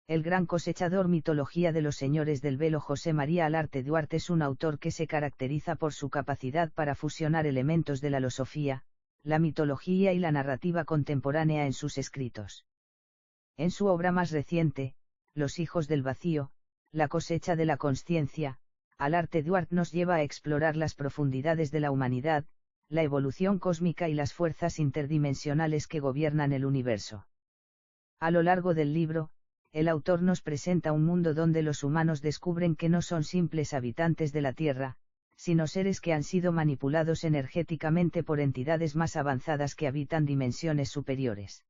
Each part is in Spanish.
El gran cosechador. Mitología de los señores del velo. José María Alarte Duarte es un autor que se caracteriza por su capacidad para fusionar elementos de la filosofía, la mitología y la narrativa contemporánea en sus escritos. En su obra más reciente, Los hijos del vacío, la cosecha de la consciencia, Alarte Duarte nos lleva a explorar las profundidades de la humanidad, la evolución cósmica y las fuerzas interdimensionales que gobiernan el universo. A lo largo del libro, el autor nos presenta un mundo donde los humanos descubren que no son simples habitantes de la Tierra, sino seres que han sido manipulados energéticamente por entidades más avanzadas que habitan dimensiones superiores.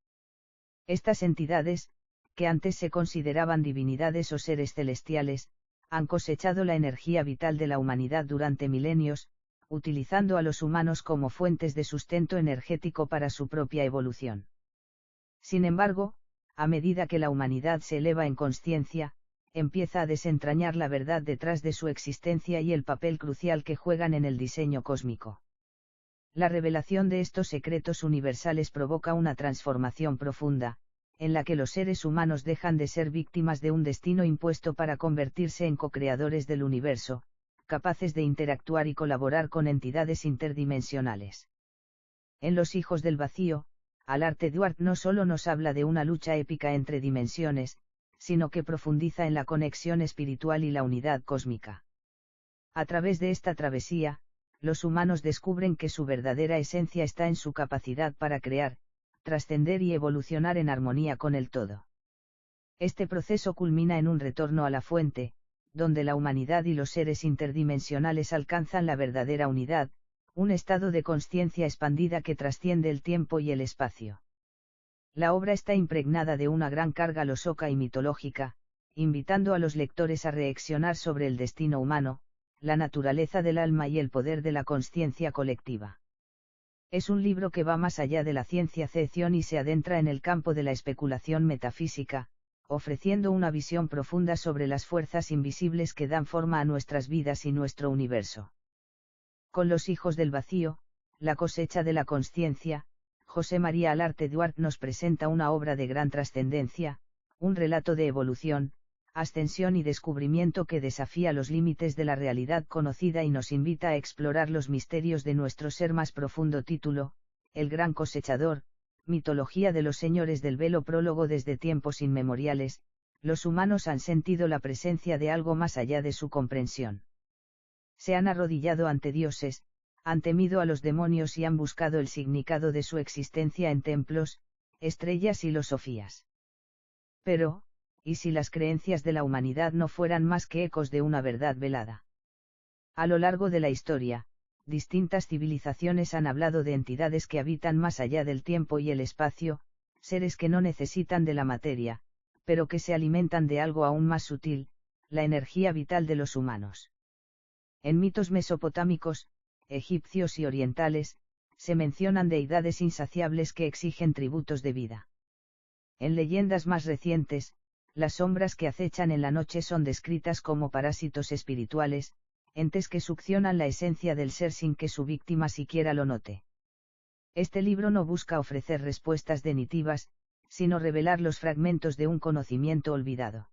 Estas entidades, que antes se consideraban divinidades o seres celestiales, han cosechado la energía vital de la humanidad durante milenios, utilizando a los humanos como fuentes de sustento energético para su propia evolución. Sin embargo, a medida que la humanidad se eleva en consciencia, empieza a desentrañar la verdad detrás de su existencia y el papel crucial que juegan en el diseño cósmico. La revelación de estos secretos universales provoca una transformación profunda, en la que los seres humanos dejan de ser víctimas de un destino impuesto para convertirse en co-creadores del universo, capaces de interactuar y colaborar con entidades interdimensionales. En Los hijos del vacío, Alarte Duarte no solo nos habla de una lucha épica entre dimensiones, sino que profundiza en la conexión espiritual y la unidad cósmica. A través de esta travesía, los humanos descubren que su verdadera esencia está en su capacidad para crear, trascender y evolucionar en armonía con el todo. Este proceso culmina en un retorno a la fuente, donde la humanidad y los seres interdimensionales alcanzan la verdadera unidad, un estado de consciencia expandida que trasciende el tiempo y el espacio. La obra está impregnada de una gran carga filosófica y mitológica, invitando a los lectores a reflexionar sobre el destino humano, la naturaleza del alma y el poder de la consciencia colectiva. Es un libro que va más allá de la ciencia ficción y se adentra en el campo de la especulación metafísica, ofreciendo una visión profunda sobre las fuerzas invisibles que dan forma a nuestras vidas y nuestro universo. Con Los hijos del vacío, la cosecha de la consciencia, José María Alarte Duarte nos presenta una obra de gran trascendencia, un relato de evolución, ascensión y descubrimiento que desafía los límites de la realidad conocida y nos invita a explorar los misterios de nuestro ser más profundo. Título: El gran cosechador, mitología de los señores del velo. Prólogo. Desde tiempos inmemoriales, los humanos han sentido la presencia de algo más allá de su comprensión. Se han arrodillado ante dioses, han temido a los demonios y han buscado el significado de su existencia en templos, estrellas y filosofías. Pero, ¿y si las creencias de la humanidad no fueran más que ecos de una verdad velada? A lo largo de la historia, distintas civilizaciones han hablado de entidades que habitan más allá del tiempo y el espacio, seres que no necesitan de la materia, pero que se alimentan de algo aún más sutil, la energía vital de los humanos. En mitos mesopotámicos, egipcios y orientales, se mencionan deidades insaciables que exigen tributos de vida. En leyendas más recientes, las sombras que acechan en la noche son descritas como parásitos espirituales, entes que succionan la esencia del ser sin que su víctima siquiera lo note. Este libro no busca ofrecer respuestas definitivas, sino revelar los fragmentos de un conocimiento olvidado.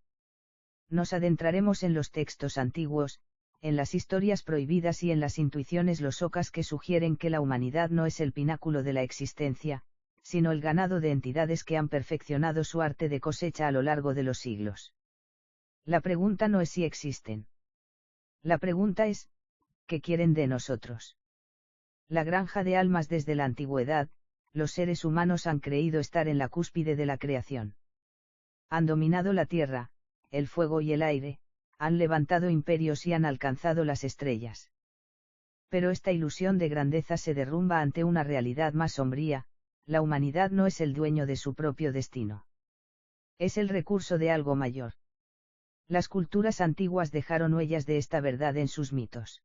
Nos adentraremos en los textos antiguos, en las historias prohibidas y en las intuiciones losocas que sugieren que la humanidad no es el pináculo de la existencia, sino el ganado de entidades que han perfeccionado su arte de cosecha a lo largo de los siglos. La pregunta no es si existen. La pregunta es, ¿qué quieren de nosotros? La granja de almas. Desde la antigüedad, los seres humanos han creído estar en la cúspide de la creación. Han dominado la tierra, el fuego y el aire, han levantado imperios y han alcanzado las estrellas. Pero esta ilusión de grandeza se derrumba ante una realidad más sombría: la humanidad no es el dueño de su propio destino. Es el recurso de algo mayor. Las culturas antiguas dejaron huellas de esta verdad en sus mitos.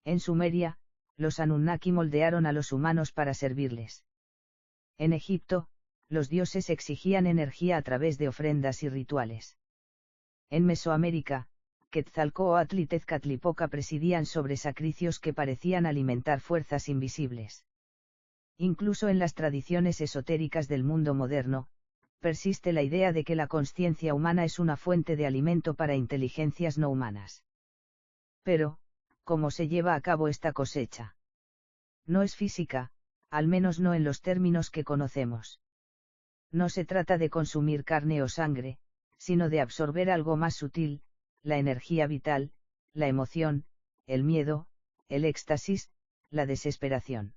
En Sumeria, los Anunnaki moldearon a los humanos para servirles. En Egipto, los dioses exigían energía a través de ofrendas y rituales. En Mesoamérica, Quetzalcóatl y Tezcatlipoca presidían sobre sacrificios que parecían alimentar fuerzas invisibles. Incluso en las tradiciones esotéricas del mundo moderno, persiste la idea de que la consciencia humana es una fuente de alimento para inteligencias no humanas. Pero, ¿cómo se lleva a cabo esta cosecha? No es física, al menos no en los términos que conocemos. No se trata de consumir carne o sangre, sino de absorber algo más sutil, la energía vital, la emoción, el miedo, el éxtasis, la desesperación.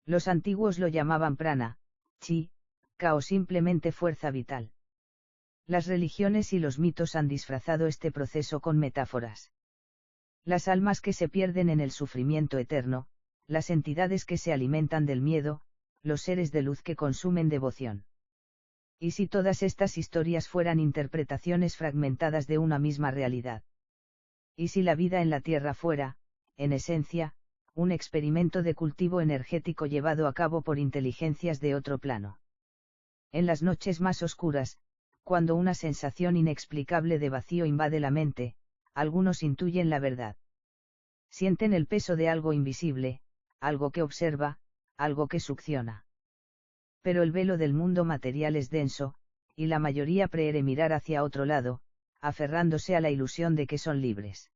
Los antiguos lo llamaban prana, chi, ka o simplemente fuerza vital. Las religiones y los mitos han disfrazado este proceso con metáforas. Las almas que se pierden en el sufrimiento eterno, las entidades que se alimentan del miedo, los seres de luz que consumen devoción. ¿Y si todas estas historias fueran interpretaciones fragmentadas de una misma realidad? ¿Y si la vida en la Tierra fuera, en esencia, un experimento de cultivo energético llevado a cabo por inteligencias de otro plano? En las noches más oscuras, cuando una sensación inexplicable de vacío invade la mente, algunos intuyen la verdad. Sienten el peso de algo invisible, algo que observa, algo que succiona. Pero el velo del mundo material es denso, y la mayoría prefiere mirar hacia otro lado, aferrándose a la ilusión de que son libres.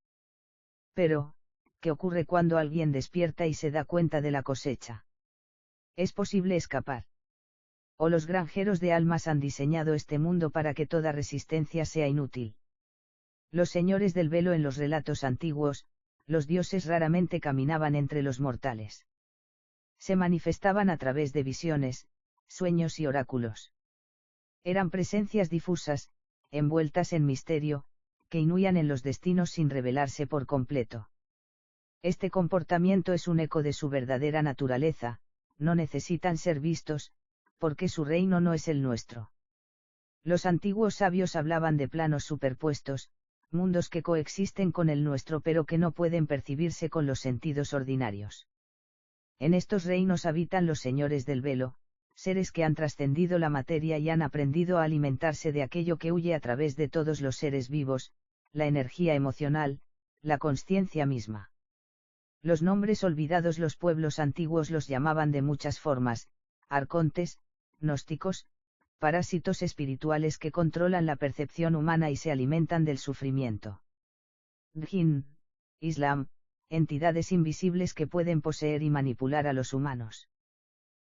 Pero, ¿qué ocurre cuando alguien despierta y se da cuenta de la cosecha? ¿Es posible escapar? ¿O los granjeros de almas han diseñado este mundo para que toda resistencia sea inútil? Los señores del velo en los relatos antiguos, los dioses raramente caminaban entre los mortales. Se manifestaban a través de visiones, sueños y oráculos. Eran presencias difusas, envueltas en misterio, que inhuían en los destinos sin revelarse por completo. Este comportamiento es un eco de su verdadera naturaleza, no necesitan ser vistos, porque su reino no es el nuestro. Los antiguos sabios hablaban de planos superpuestos, mundos que coexisten con el nuestro pero que no pueden percibirse con los sentidos ordinarios. En estos reinos habitan los señores del velo, seres que han trascendido la materia y han aprendido a alimentarse de aquello que huye a través de todos los seres vivos, la energía emocional, la consciencia misma. Los nombres olvidados los pueblos antiguos los llamaban de muchas formas, arcontes, gnósticos, parásitos espirituales que controlan la percepción humana y se alimentan del sufrimiento. Jinn, Islam, entidades invisibles que pueden poseer y manipular a los humanos.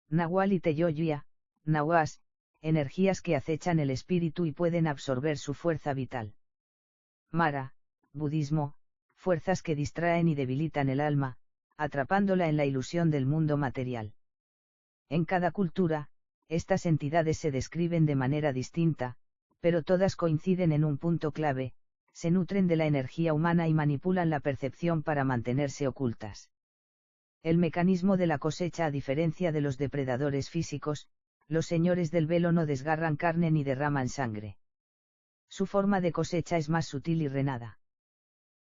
Nahual y Teyoya, Nahuas, energías que acechan el espíritu y pueden absorber su fuerza vital. Mara, budismo, fuerzas que distraen y debilitan el alma, atrapándola en la ilusión del mundo material. En cada cultura, estas entidades se describen de manera distinta, pero todas coinciden en un punto clave: se nutren de la energía humana y manipulan la percepción para mantenerse ocultas. El mecanismo de la cosecha, a diferencia de los depredadores físicos, los señores del velo no desgarran carne ni derraman sangre. Su forma de cosecha es más sutil y renada.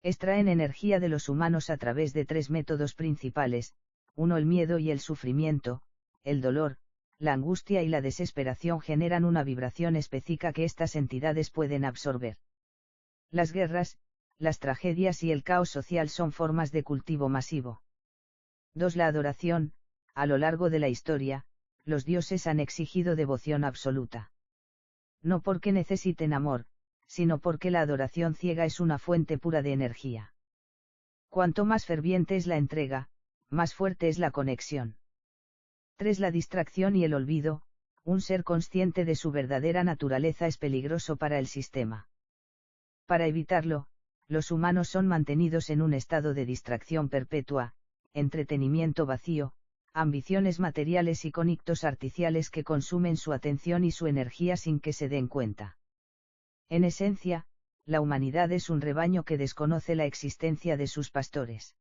Extraen energía de los humanos a través de tres métodos principales: uno, el miedo y el sufrimiento, el dolor, la angustia y la desesperación generan una vibración específica que estas entidades pueden absorber. Las guerras, las tragedias y el caos social son formas de cultivo masivo. 2. La adoración. A lo largo de la historia, los dioses han exigido devoción absoluta. No porque necesiten amor, sino porque la adoración ciega es una fuente pura de energía. Cuanto más ferviente es la entrega, más fuerte es la conexión. 3. La distracción y el olvido. Un ser consciente de su verdadera naturaleza es peligroso para el sistema. Para evitarlo, los humanos son mantenidos en un estado de distracción perpetua, entretenimiento vacío, ambiciones materiales y conectos artificiales que consumen su atención y su energía sin que se den cuenta. En esencia, la humanidad es un rebaño que desconoce la existencia de sus pastores.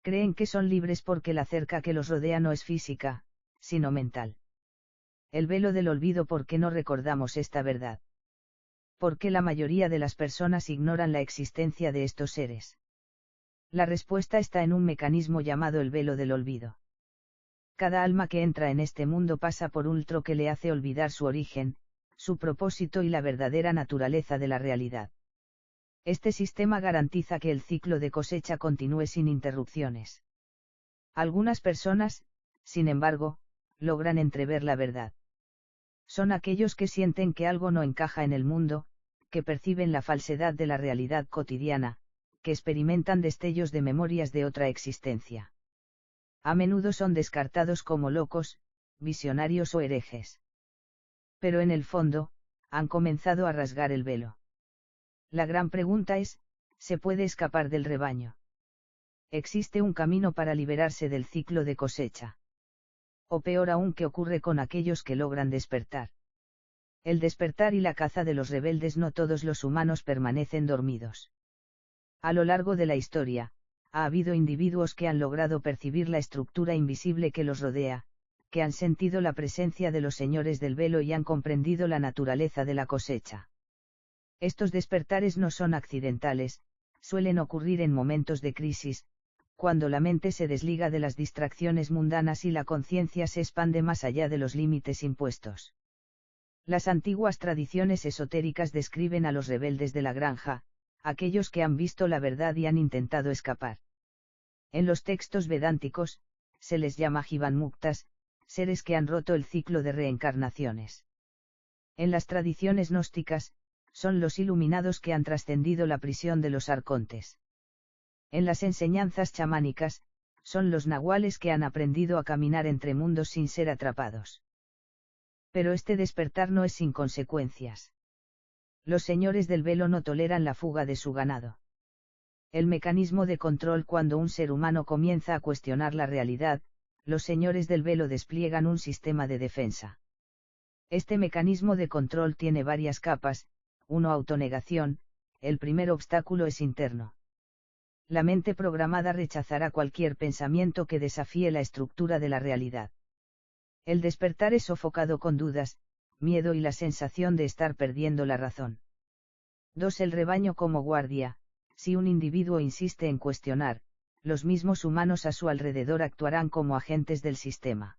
Creen que son libres porque la cerca que los rodea no es física, sino mental. El velo del olvido. ¿Por qué no recordamos esta verdad? ¿Por qué la mayoría de las personas ignoran la existencia de estos seres? La respuesta está en un mecanismo llamado el velo del olvido. Cada alma que entra en este mundo pasa por un filtro que le hace olvidar su origen, su propósito y la verdadera naturaleza de la realidad. Este sistema garantiza que el ciclo de cosecha continúe sin interrupciones. Algunas personas, sin embargo, logran entrever la verdad. Son aquellos que sienten que algo no encaja en el mundo, que perciben la falsedad de la realidad cotidiana, que experimentan destellos de memorias de otra existencia. A menudo son descartados como locos, visionarios o herejes. Pero en el fondo, han comenzado a rasgar el velo. La gran pregunta es, ¿se puede escapar del rebaño? ¿Existe un camino para liberarse del ciclo de cosecha? O peor aún, ¿qué ocurre con aquellos que logran despertar? El despertar y la caza de los rebeldes. No todos los humanos permanecen dormidos. A lo largo de la historia, ha habido individuos que han logrado percibir la estructura invisible que los rodea, que han sentido la presencia de los señores del velo y han comprendido la naturaleza de la cosecha. Estos despertares no son accidentales, suelen ocurrir en momentos de crisis, cuando la mente se desliga de las distracciones mundanas y la conciencia se expande más allá de los límites impuestos. Las antiguas tradiciones esotéricas describen a los rebeldes de la granja, aquellos que han visto la verdad y han intentado escapar. En los textos vedánticos, se les llama Jivanmuktas, seres que han roto el ciclo de reencarnaciones. En las tradiciones gnósticas, son los iluminados que han trascendido la prisión de los arcontes. En las enseñanzas chamánicas, son los nahuales que han aprendido a caminar entre mundos sin ser atrapados. Pero este despertar no es sin consecuencias. Los señores del velo no toleran la fuga de su ganado. El mecanismo de control. Cuando un ser humano comienza a cuestionar la realidad, los señores del velo despliegan un sistema de defensa. Este mecanismo de control tiene varias capas. 1. Autonegación. El primer obstáculo es interno. La mente programada rechazará cualquier pensamiento que desafíe la estructura de la realidad. El despertar es sofocado con dudas, miedo y la sensación de estar perdiendo la razón. 2. El rebaño como guardia. Si un individuo insiste en cuestionar, los mismos humanos a su alrededor actuarán como agentes del sistema.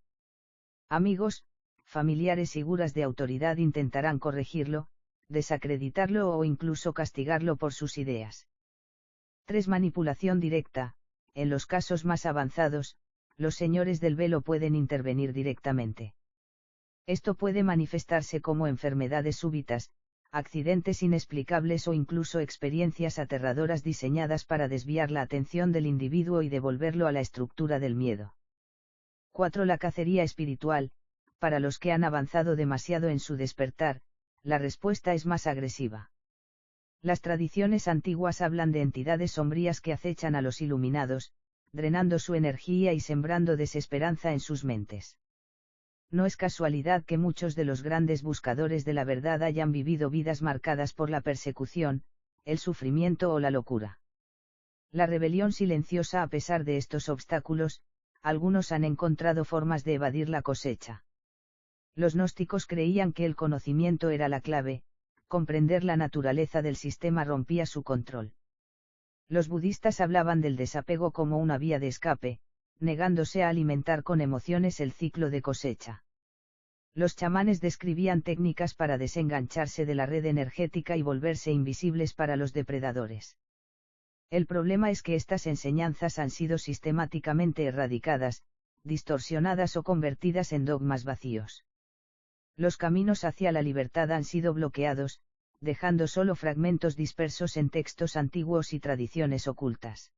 Amigos, familiares y figuras de autoridad intentarán corregirlo, desacreditarlo o incluso castigarlo por sus ideas. 3. Manipulación directa. En los casos más avanzados, los señores del velo pueden intervenir directamente. Esto puede manifestarse como enfermedades súbitas, accidentes inexplicables o incluso experiencias aterradoras diseñadas para desviar la atención del individuo y devolverlo a la estructura del miedo. 4. La cacería espiritual. Para los que han avanzado demasiado en su despertar, la respuesta es más agresiva. Las tradiciones antiguas hablan de entidades sombrías que acechan a los iluminados, drenando su energía y sembrando desesperanza en sus mentes. No es casualidad que muchos de los grandes buscadores de la verdad hayan vivido vidas marcadas por la persecución, el sufrimiento o la locura. La rebelión silenciosa. A pesar de estos obstáculos, algunos han encontrado formas de evadir la cosecha. Los gnósticos creían que el conocimiento era la clave, comprender la naturaleza del sistema rompía su control. Los budistas hablaban del desapego como una vía de escape, negándose a alimentar con emociones el ciclo de cosecha. Los chamanes describían técnicas para desengancharse de la red energética y volverse invisibles para los depredadores. El problema es que estas enseñanzas han sido sistemáticamente erradicadas, distorsionadas o convertidas en dogmas vacíos. Los caminos hacia la libertad han sido bloqueados, dejando solo fragmentos dispersos en textos antiguos y tradiciones ocultas.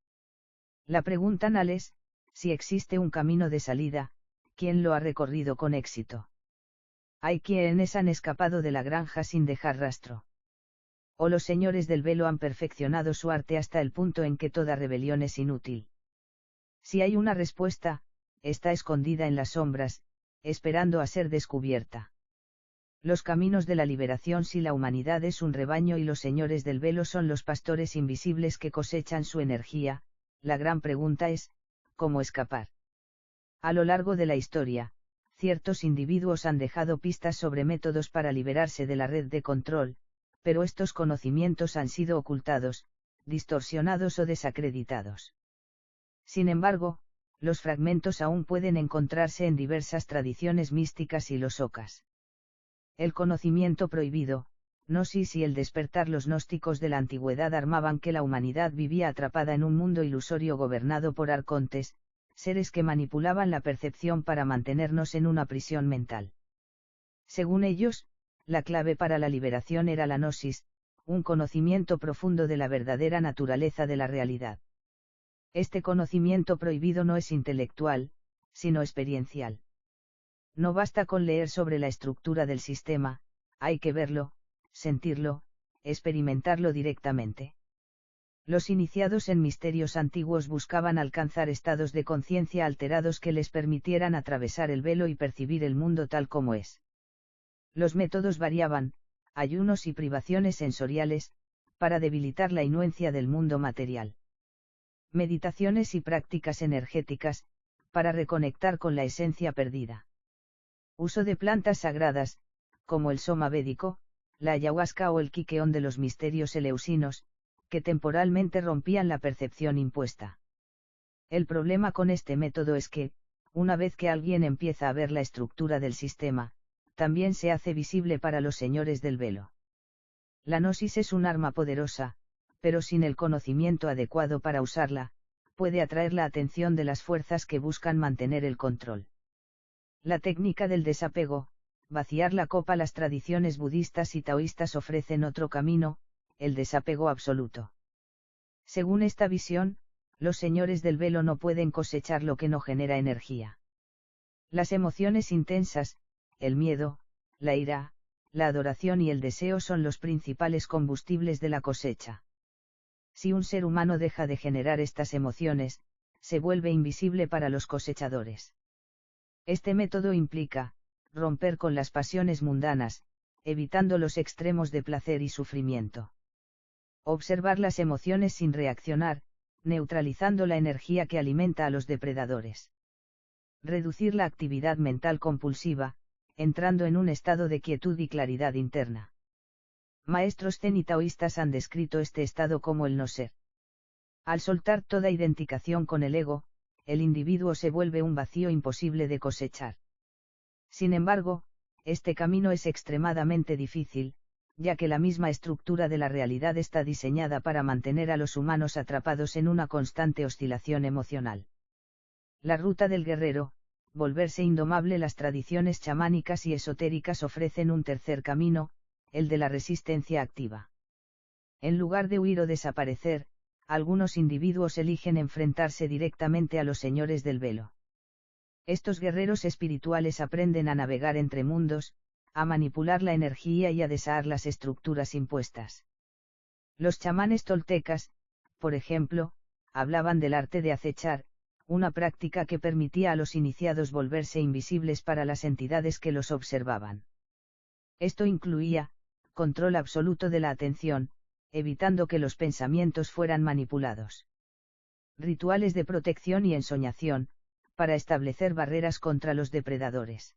La pregunta anal es, si existe un camino de salida, ¿quién lo ha recorrido con éxito? Hay quienes han escapado de la granja sin dejar rastro. O los señores del velo han perfeccionado su arte hasta el punto en que toda rebelión es inútil. Si hay una respuesta, está escondida en las sombras, esperando a ser descubierta. Los caminos de la liberación. Si la humanidad es un rebaño y los señores del velo son los pastores invisibles que cosechan su energía, la gran pregunta es, ¿cómo escapar? A lo largo de la historia, ciertos individuos han dejado pistas sobre métodos para liberarse de la red de control, pero estos conocimientos han sido ocultados, distorsionados o desacreditados. Sin embargo, los fragmentos aún pueden encontrarse en diversas tradiciones místicas y losocas. El conocimiento prohibido, gnosis y el despertar. Los gnósticos de la antigüedad armaban que la humanidad vivía atrapada en un mundo ilusorio gobernado por arcontes, seres que manipulaban la percepción para mantenernos en una prisión mental. Según ellos, la clave para la liberación era la gnosis, un conocimiento profundo de la verdadera naturaleza de la realidad. Este conocimiento prohibido no es intelectual, sino experiencial. No basta con leer sobre la estructura del sistema, hay que verlo, sentirlo, experimentarlo directamente. Los iniciados en misterios antiguos buscaban alcanzar estados de conciencia alterados que les permitieran atravesar el velo y percibir el mundo tal como es. Los métodos variaban, ayunos y privaciones sensoriales, para debilitar la inuencia del mundo material. Meditaciones y prácticas energéticas, para reconectar con la esencia perdida. Uso de plantas sagradas, como el soma védico, la ayahuasca o el quiqueón de los misterios eleusinos, que temporalmente rompían la percepción impuesta. El problema con este método es que, una vez que alguien empieza a ver la estructura del sistema, también se hace visible para los señores del velo. La gnosis es un arma poderosa, pero sin el conocimiento adecuado para usarla, puede atraer la atención de las fuerzas que buscan mantener el control. La técnica del desapego, vaciar la copa. Las tradiciones budistas y taoístas ofrecen otro camino, el desapego absoluto. Según esta visión, los señores del velo no pueden cosechar lo que no genera energía. Las emociones intensas, el miedo, la ira, la adoración y el deseo son los principales combustibles de la cosecha. Si un ser humano deja de generar estas emociones, se vuelve invisible para los cosechadores. Este método implica, romper con las pasiones mundanas, evitando los extremos de placer y sufrimiento. Observar las emociones sin reaccionar, neutralizando la energía que alimenta a los depredadores. Reducir la actividad mental compulsiva, entrando en un estado de quietud y claridad interna. Maestros zen y taoístas han descrito este estado como el no ser. Al soltar toda identificación con el ego, el individuo se vuelve un vacío imposible de cosechar. Sin embargo, este camino es extremadamente difícil, ya que la misma estructura de la realidad está diseñada para mantener a los humanos atrapados en una constante oscilación emocional. La ruta del guerrero, volverse indomable. Las tradiciones chamánicas y esotéricas ofrecen un tercer camino, el de la resistencia activa. En lugar de huir o desaparecer, algunos individuos eligen enfrentarse directamente a los señores del velo. Estos guerreros espirituales aprenden a navegar entre mundos, a manipular la energía y a deshacer las estructuras impuestas. Los chamanes toltecas, por ejemplo, hablaban del arte de acechar, una práctica que permitía a los iniciados volverse invisibles para las entidades que los observaban. Esto incluía, control absoluto de la atención, evitando que los pensamientos fueran manipulados. Rituales de protección y ensoñación, para establecer barreras contra los depredadores.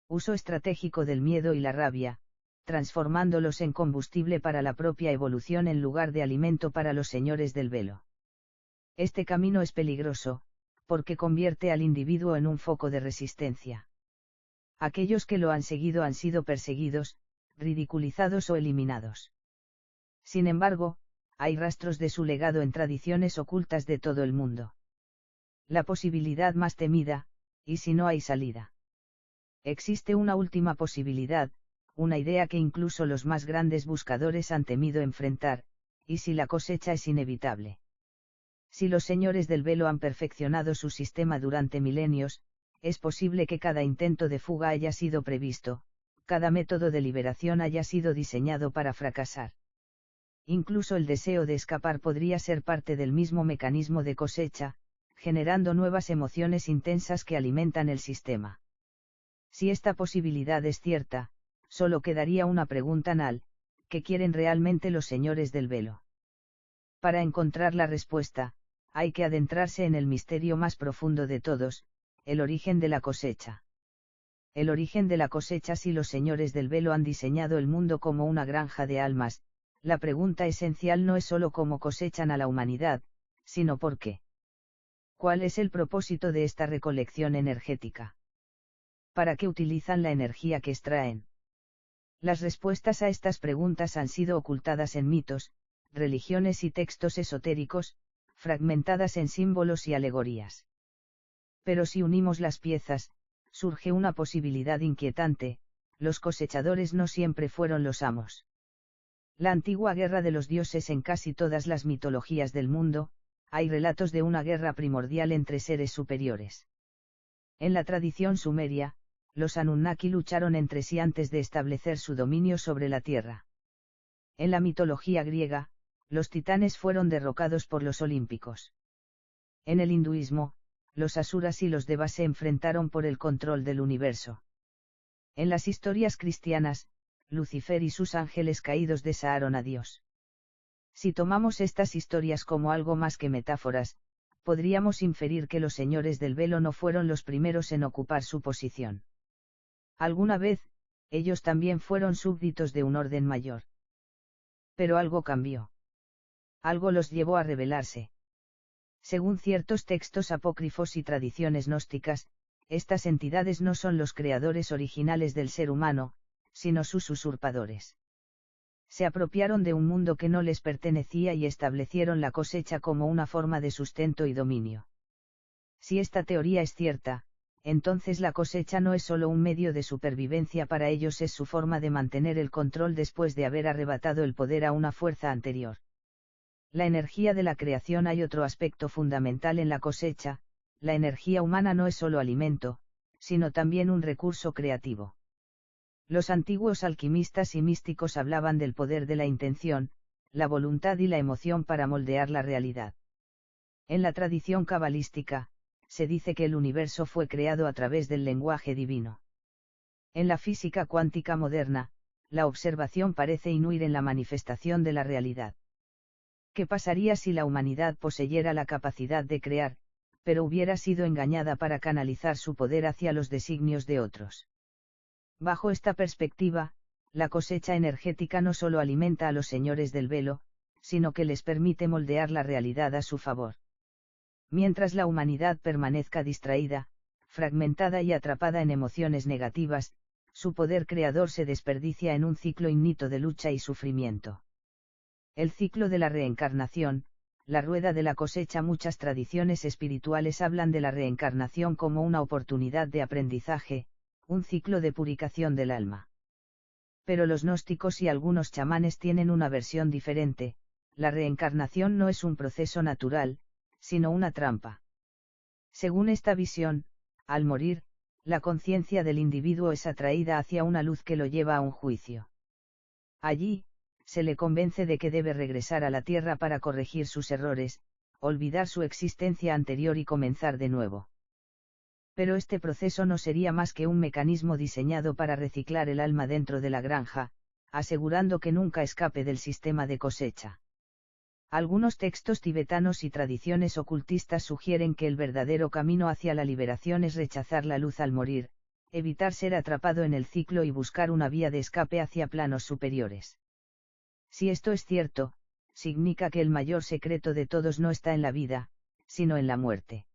Uso estratégico del miedo y la rabia, transformándolos en combustible para la propia evolución en lugar de alimento para los señores del velo. Este camino es peligroso, porque convierte al individuo en un foco de resistencia. Aquellos que lo han seguido han sido perseguidos, ridiculizados o eliminados. Sin embargo, hay rastros de su legado en tradiciones ocultas de todo el mundo. La posibilidad más temida, ¿y si no hay salida? Existe una última posibilidad, una idea que incluso los más grandes buscadores han temido enfrentar, ¿y si la cosecha es inevitable? Si los señores del velo han perfeccionado su sistema durante milenios, es posible que cada intento de fuga haya sido previsto, cada método de liberación haya sido diseñado para fracasar. Incluso el deseo de escapar podría ser parte del mismo mecanismo de cosecha, generando nuevas emociones intensas que alimentan el sistema. Si esta posibilidad es cierta, solo quedaría una pregunta anal: ¿qué quieren realmente los señores del velo? Para encontrar la respuesta, hay que adentrarse en el misterio más profundo de todos, el origen de la cosecha. El origen de la cosecha. Si los señores del velo han diseñado el mundo como una granja de almas, la pregunta esencial no es solo cómo cosechan a la humanidad, sino por qué. ¿Cuál es el propósito de esta recolección energética? ¿Para qué utilizan la energía que extraen? Las respuestas a estas preguntas han sido ocultadas en mitos, religiones y textos esotéricos, fragmentadas en símbolos y alegorías. Pero si unimos las piezas, surge una posibilidad inquietante: los cosechadores no siempre fueron los amos. La antigua guerra de los dioses en casi todas las mitologías del mundo, hay relatos de una guerra primordial entre seres superiores. En la tradición sumeria, los Anunnaki lucharon entre sí antes de establecer su dominio sobre la tierra. En la mitología griega, los titanes fueron derrocados por los olímpicos. En el hinduismo, los asuras y los devas se enfrentaron por el control del universo. En las historias cristianas, Lucifer y sus ángeles caídos desaharon a Dios. Si tomamos estas historias como algo más que metáforas, podríamos inferir que los señores del velo no fueron los primeros en ocupar su posición. Alguna vez, ellos también fueron súbditos de un orden mayor. Pero algo cambió. Algo los llevó a rebelarse. Según ciertos textos apócrifos y tradiciones gnósticas, estas entidades no son los creadores originales del ser humano, sino sus usurpadores. Se apropiaron de un mundo que no les pertenecía y establecieron la cosecha como una forma de sustento y dominio. Si esta teoría es cierta, entonces la cosecha no es solo un medio de supervivencia para ellos, es su forma de mantener el control después de haber arrebatado el poder a una fuerza anterior. La energía de la creación. Hay otro aspecto fundamental en la cosecha: la energía humana no es solo alimento, sino también un recurso creativo. Los antiguos alquimistas y místicos hablaban del poder de la intención, la voluntad y la emoción para moldear la realidad. En la tradición cabalística, se dice que el universo fue creado a través del lenguaje divino. En la física cuántica moderna, la observación parece inhuir en la manifestación de la realidad. ¿Qué pasaría si la humanidad poseyera la capacidad de crear, pero hubiera sido engañada para canalizar su poder hacia los designios de otros? Bajo esta perspectiva, la cosecha energética no solo alimenta a los señores del velo, sino que les permite moldear la realidad a su favor. Mientras la humanidad permanezca distraída, fragmentada y atrapada en emociones negativas, su poder creador se desperdicia en un ciclo innito de lucha y sufrimiento. El ciclo de la reencarnación, la rueda de la cosecha. Muchas tradiciones espirituales hablan de la reencarnación como una oportunidad de aprendizaje, un ciclo de purificación del alma. Pero los gnósticos y algunos chamanes tienen una versión diferente: la reencarnación no es un proceso natural, sino una trampa. Según esta visión, al morir, la conciencia del individuo es atraída hacia una luz que lo lleva a un juicio. Allí, se le convence de que debe regresar a la tierra para corregir sus errores, olvidar su existencia anterior y comenzar de nuevo. Pero este proceso no sería más que un mecanismo diseñado para reciclar el alma dentro de la granja, asegurando que nunca escape del sistema de cosecha. Algunos textos tibetanos y tradiciones ocultistas sugieren que el verdadero camino hacia la liberación es rechazar la luz al morir, evitar ser atrapado en el ciclo y buscar una vía de escape hacia planos superiores. Si esto es cierto, significa que el mayor secreto de todos no está en la vida, sino en la muerte.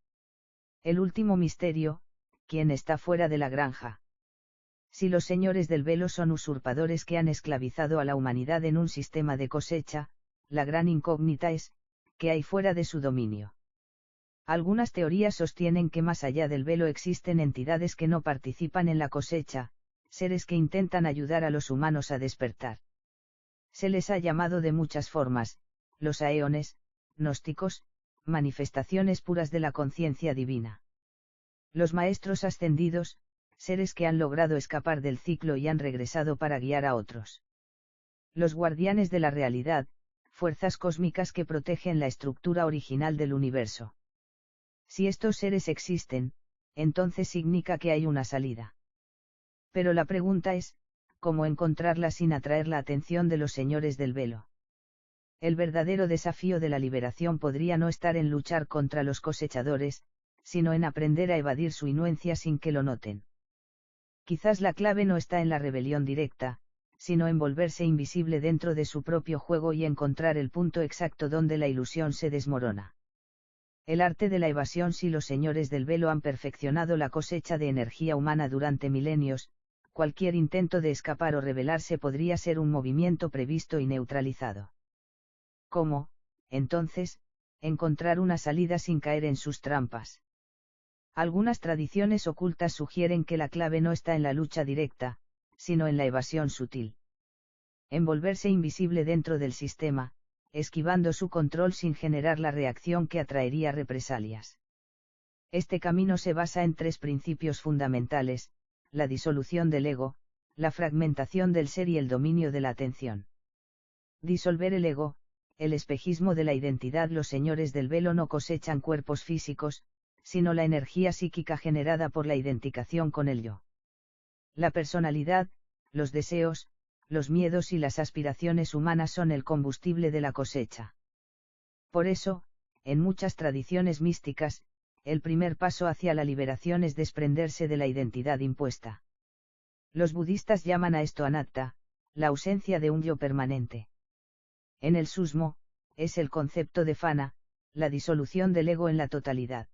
El último misterio: ¿quién está fuera de la granja? Si los señores del velo son usurpadores que han esclavizado a la humanidad en un sistema de cosecha, la gran incógnita es: ¿qué hay fuera de su dominio? Algunas teorías sostienen que más allá del velo existen entidades que no participan en la cosecha, seres que intentan ayudar a los humanos a despertar. Se les ha llamado de muchas formas: los aeones, gnósticos, manifestaciones puras de la conciencia divina. Los maestros ascendidos, seres que han logrado escapar del ciclo y han regresado para guiar a otros. Los guardianes de la realidad, fuerzas cósmicas que protegen la estructura original del universo. Si estos seres existen, entonces significa que hay una salida. Pero la pregunta es: ¿cómo encontrarla sin atraer la atención de los señores del velo? El verdadero desafío de la liberación podría no estar en luchar contra los cosechadores, sino en aprender a evadir su influencia sin que lo noten. Quizás la clave no está en la rebelión directa, sino en volverse invisible dentro de su propio juego y encontrar el punto exacto donde la ilusión se desmorona. El arte de la evasión. Si los señores del velo han perfeccionado la cosecha de energía humana durante milenios, cualquier intento de escapar o rebelarse podría ser un movimiento previsto y neutralizado. ¿Cómo, entonces, encontrar una salida sin caer en sus trampas? Algunas tradiciones ocultas sugieren que la clave no está en la lucha directa, sino en la evasión sutil. En volverse invisible dentro del sistema, esquivando su control sin generar la reacción que atraería represalias. Este camino se basa en 3 principios fundamentales: la disolución del ego, la fragmentación del ser y el dominio de la atención. Disolver el ego, el espejismo de la identidad. Los señores del velo no cosechan cuerpos físicos, sino la energía psíquica generada por la identificación con el yo. La personalidad, los deseos, los miedos y las aspiraciones humanas son el combustible de la cosecha. Por eso, en muchas tradiciones místicas, el primer paso hacia la liberación es desprenderse de la identidad impuesta. Los budistas llaman a esto anatta, la ausencia de un yo permanente. En el susmo, es el concepto de fana, la disolución del ego en la totalidad.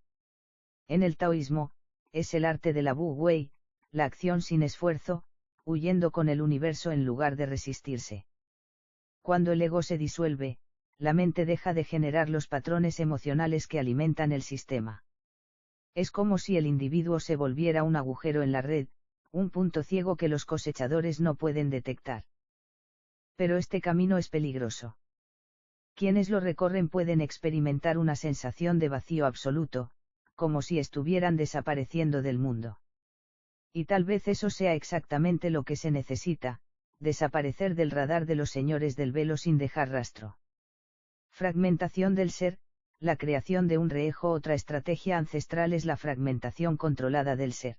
En el taoísmo, es el arte de la Wu Wei, la acción sin esfuerzo, huyendo con el universo en lugar de resistirse. Cuando el ego se disuelve, la mente deja de generar los patrones emocionales que alimentan el sistema. Es como si el individuo se volviera un agujero en la red, un punto ciego que los cosechadores no pueden detectar. Pero este camino es peligroso. Quienes lo recorren pueden experimentar una sensación de vacío absoluto, como si estuvieran desapareciendo del mundo. Y tal vez eso sea exactamente lo que se necesita: desaparecer del radar de los señores del velo sin dejar rastro. Fragmentación del ser, la creación de un reejo. Otra estrategia ancestral es la fragmentación controlada del ser.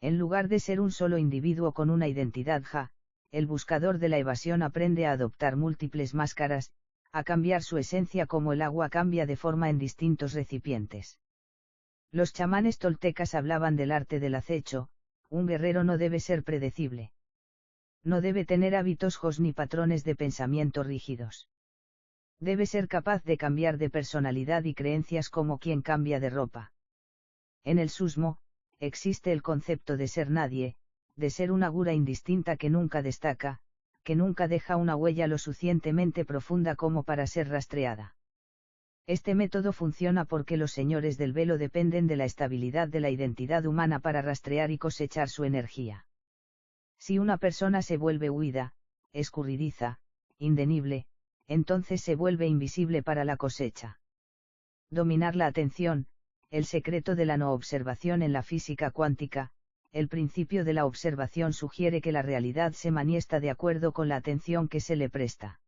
En lugar de ser un solo individuo con una identidad el buscador de la evasión aprende a adoptar múltiples máscaras, a cambiar su esencia como el agua cambia de forma en distintos recipientes. Los chamanes toltecas hablaban del arte del acecho. Un guerrero no debe ser predecible. No debe tener hábitos ni patrones de pensamiento rígidos. Debe ser capaz de cambiar de personalidad y creencias como quien cambia de ropa. En el susmo, existe el concepto de ser nadie, de ser una gura indistinta que nunca destaca, que nunca deja una huella lo suficientemente profunda como para ser rastreada. Este método funciona porque los señores del velo dependen de la estabilidad de la identidad humana para rastrear y cosechar su energía. Si una persona se vuelve huida, escurridiza, indenible, entonces se vuelve invisible para la cosecha. Dominar la atención, el secreto de la no observación en la física cuántica. El principio de la observación sugiere que la realidad se manifiesta de acuerdo con la atención que se le presta.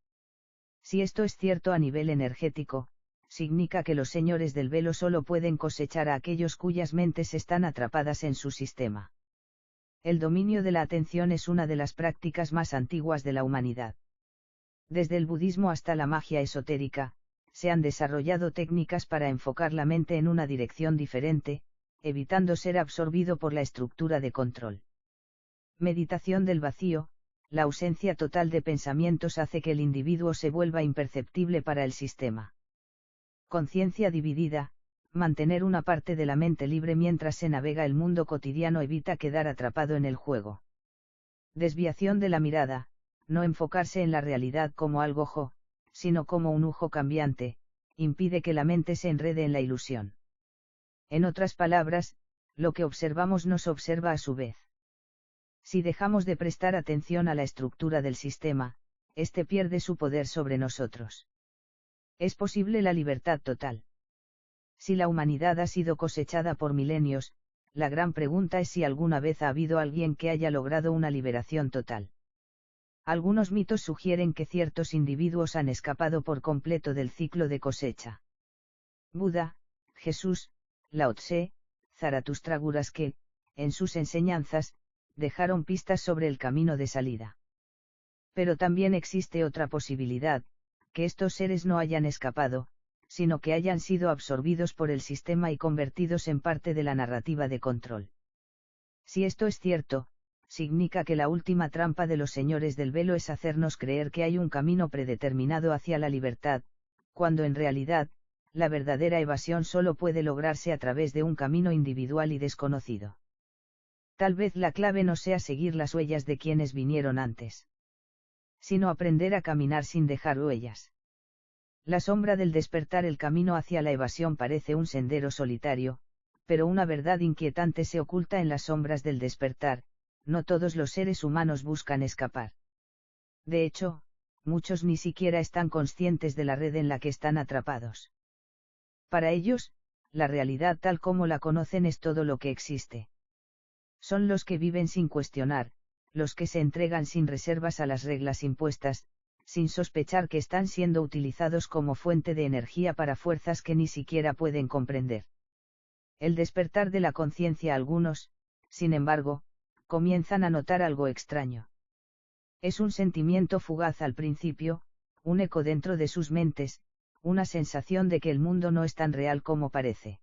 Si esto es cierto a nivel energético, significa que los señores del velo solo pueden cosechar a aquellos cuyas mentes están atrapadas en su sistema. El dominio de la atención es una de las prácticas más antiguas de la humanidad. Desde el budismo hasta la magia esotérica, se han desarrollado técnicas para enfocar la mente en una dirección diferente, evitando ser absorbido por la estructura de control. Meditación del vacío. La ausencia total de pensamientos hace que el individuo se vuelva imperceptible para el sistema. Conciencia dividida. Mantener una parte de la mente libre mientras se navega el mundo cotidiano evita quedar atrapado en el juego. Desviación de la mirada. No enfocarse en la realidad como algo sino como un ujo cambiante, impide que la mente se enrede en la ilusión. En otras palabras, lo que observamos nos observa a su vez. Si dejamos de prestar atención a la estructura del sistema, éste pierde su poder sobre nosotros. ¿Es posible la libertad total? Si la humanidad ha sido cosechada por milenios, la gran pregunta es si alguna vez ha habido alguien que haya logrado una liberación total. Algunos mitos sugieren que ciertos individuos han escapado por completo del ciclo de cosecha. Buda, Jesús, Lao Tse, Zaratustra, guras que, en sus enseñanzas, dejaron pistas sobre el camino de salida. Pero también existe otra posibilidad, que estos seres no hayan escapado, sino que hayan sido absorbidos por el sistema y convertidos en parte de la narrativa de control. Si esto es cierto, significa que la última trampa de los señores del velo es hacernos creer que hay un camino predeterminado hacia la libertad, cuando en realidad, la verdadera evasión solo puede lograrse a través de un camino individual y desconocido. Tal vez la clave no sea seguir las huellas de quienes vinieron antes, sino aprender a caminar sin dejar huellas. La sombra del despertar. El camino hacia la evasión parece un sendero solitario, pero una verdad inquietante se oculta en las sombras del despertar, no todos los seres humanos buscan escapar. De hecho, muchos ni siquiera están conscientes de la red en la que están atrapados. Para ellos, la realidad tal como la conocen es todo lo que existe. Son los que viven sin cuestionar, los que se entregan sin reservas a las reglas impuestas, sin sospechar que están siendo utilizados como fuente de energía para fuerzas que ni siquiera pueden comprender. El despertar de la conciencia algunos, sin embargo, comienzan a notar algo extraño. Es un sentimiento fugaz al principio, un eco dentro de sus mentes, una sensación de que el mundo no es tan real como parece.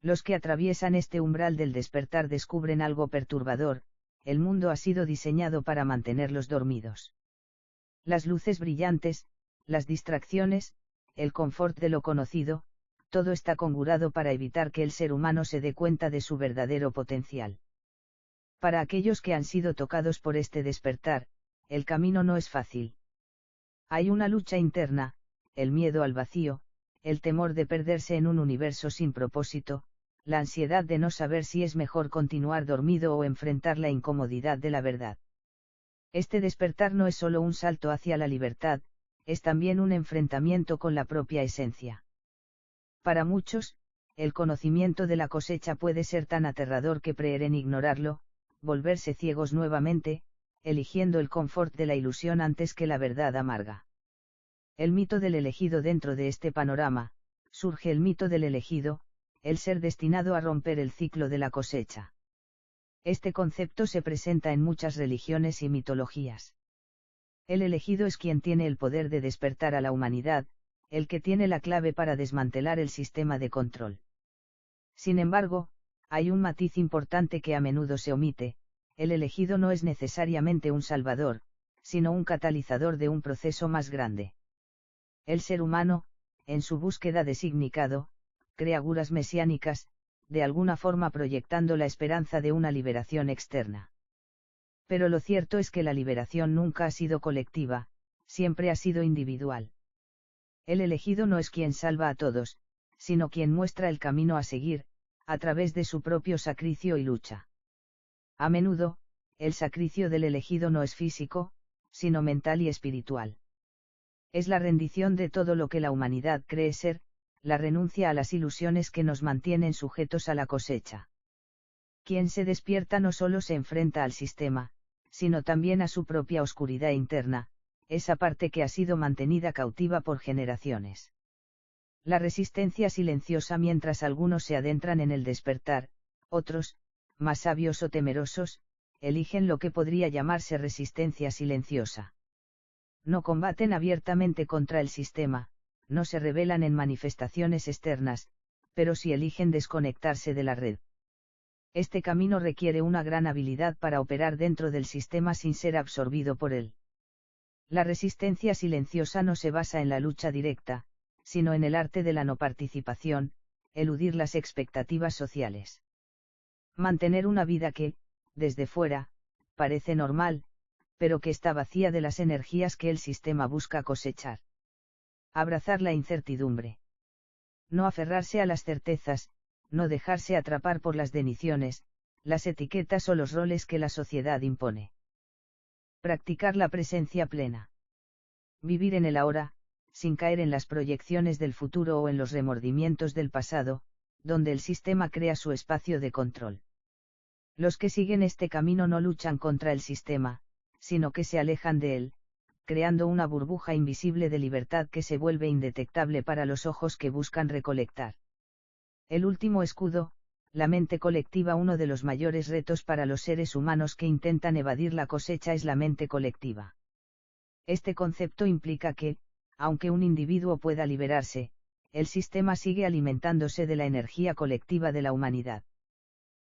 Los que atraviesan este umbral del despertar descubren algo perturbador: el mundo ha sido diseñado para mantenerlos dormidos. Las luces brillantes, las distracciones, el confort de lo conocido, todo está conjurado para evitar que el ser humano se dé cuenta de su verdadero potencial. Para aquellos que han sido tocados por este despertar, el camino no es fácil. Hay una lucha interna, el miedo al vacío, el temor de perderse en un universo sin propósito, la ansiedad de no saber si es mejor continuar dormido o enfrentar la incomodidad de la verdad. Este despertar no es solo un salto hacia la libertad, es también un enfrentamiento con la propia esencia. Para muchos, el conocimiento de la cosecha puede ser tan aterrador que prefieren ignorarlo, volverse ciegos nuevamente, eligiendo el confort de la ilusión antes que la verdad amarga. El mito del elegido. Dentro de este panorama, surge el mito del elegido, el ser destinado a romper el ciclo de la cosecha. Este concepto se presenta en muchas religiones y mitologías. El elegido es quien tiene el poder de despertar a la humanidad, el que tiene la clave para desmantelar el sistema de control. Sin embargo, hay un matiz importante que a menudo se omite: el elegido no es necesariamente un salvador, sino un catalizador de un proceso más grande. El ser humano, en su búsqueda de significado, crea figuras mesiánicas, de alguna forma proyectando la esperanza de una liberación externa. Pero lo cierto es que la liberación nunca ha sido colectiva, siempre ha sido individual. El elegido no es quien salva a todos, sino quien muestra el camino a seguir, a través de su propio sacrificio y lucha. A menudo, el sacrificio del elegido no es físico, sino mental y espiritual. Es la rendición de todo lo que la humanidad cree ser, la renuncia a las ilusiones que nos mantienen sujetos a la cosecha. Quien se despierta no solo se enfrenta al sistema, sino también a su propia oscuridad interna, esa parte que ha sido mantenida cautiva por generaciones. La resistencia silenciosa. Mientras algunos se adentran en el despertar, otros, más sabios o temerosos, eligen lo que podría llamarse resistencia silenciosa. No combaten abiertamente contra el sistema, no se rebelan en manifestaciones externas, pero sí eligen desconectarse de la red. Este camino requiere una gran habilidad para operar dentro del sistema sin ser absorbido por él. La resistencia silenciosa no se basa en la lucha directa, sino en el arte de la no participación, eludir las expectativas sociales. Mantener una vida que, desde fuera, parece normal, pero que está vacía de las energías que el sistema busca cosechar. Abrazar la incertidumbre. No aferrarse a las certezas, no dejarse atrapar por las definiciones, las etiquetas o los roles que la sociedad impone. Practicar la presencia plena. Vivir en el ahora, sin caer en las proyecciones del futuro o en los remordimientos del pasado, donde el sistema crea su espacio de control. Los que siguen este camino no luchan contra el sistema, sino que se alejan de él, creando una burbuja invisible de libertad que se vuelve indetectable para los ojos que buscan recolectar. El último escudo, la mente colectiva. Uno de los mayores retos para los seres humanos que intentan evadir la cosecha es la mente colectiva. Este concepto implica que, aunque un individuo pueda liberarse, el sistema sigue alimentándose de la energía colectiva de la humanidad.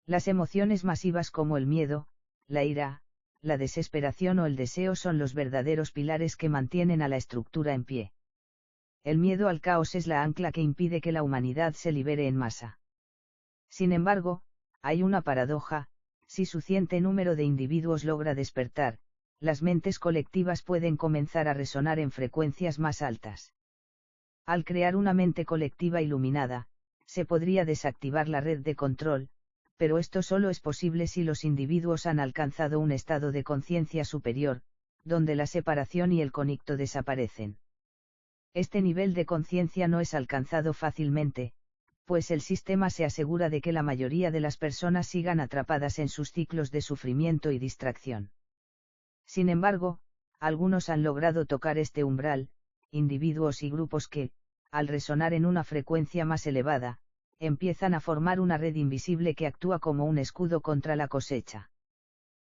Las emociones masivas como el miedo, la ira, la desesperación o el deseo son los verdaderos pilares que mantienen a la estructura en pie. El miedo al caos es la ancla que impide que la humanidad se libere en masa. Sin embargo, hay una paradoja: si suficiente número de individuos logra despertar, las mentes colectivas pueden comenzar a resonar en frecuencias más altas. Al crear una mente colectiva iluminada, se podría desactivar la red de control, pero esto solo es posible si los individuos han alcanzado un estado de conciencia superior, donde la separación y el conecto desaparecen. Este nivel de conciencia no es alcanzado fácilmente, pues el sistema se asegura de que la mayoría de las personas sigan atrapadas en sus ciclos de sufrimiento y distracción. Sin embargo, algunos han logrado tocar este umbral, individuos y grupos que, al resonar en una frecuencia más elevada, empiezan a formar una red invisible que actúa como un escudo contra la cosecha.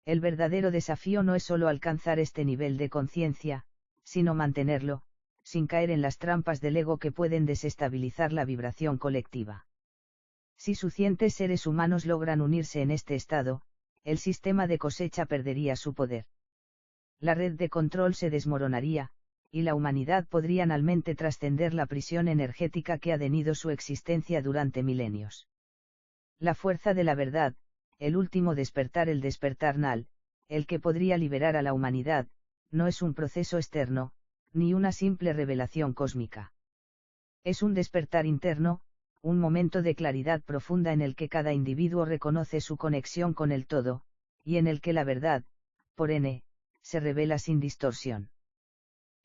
El verdadero desafío no es solo alcanzar este nivel de conciencia, sino mantenerlo, sin caer en las trampas del ego que pueden desestabilizar la vibración colectiva. Si suficientes seres humanos logran unirse en este estado, el sistema de cosecha perdería su poder. La red de control se desmoronaría, y la humanidad podría realmente trascender la prisión energética que ha tenido su existencia durante milenios. La fuerza de la verdad, el último despertar, el despertar Nal, el que podría liberar a la humanidad, no es un proceso externo, ni una simple revelación cósmica. Es un despertar interno, un momento de claridad profunda en el que cada individuo reconoce su conexión con el todo, y en el que la verdad, por ende, se revela sin distorsión.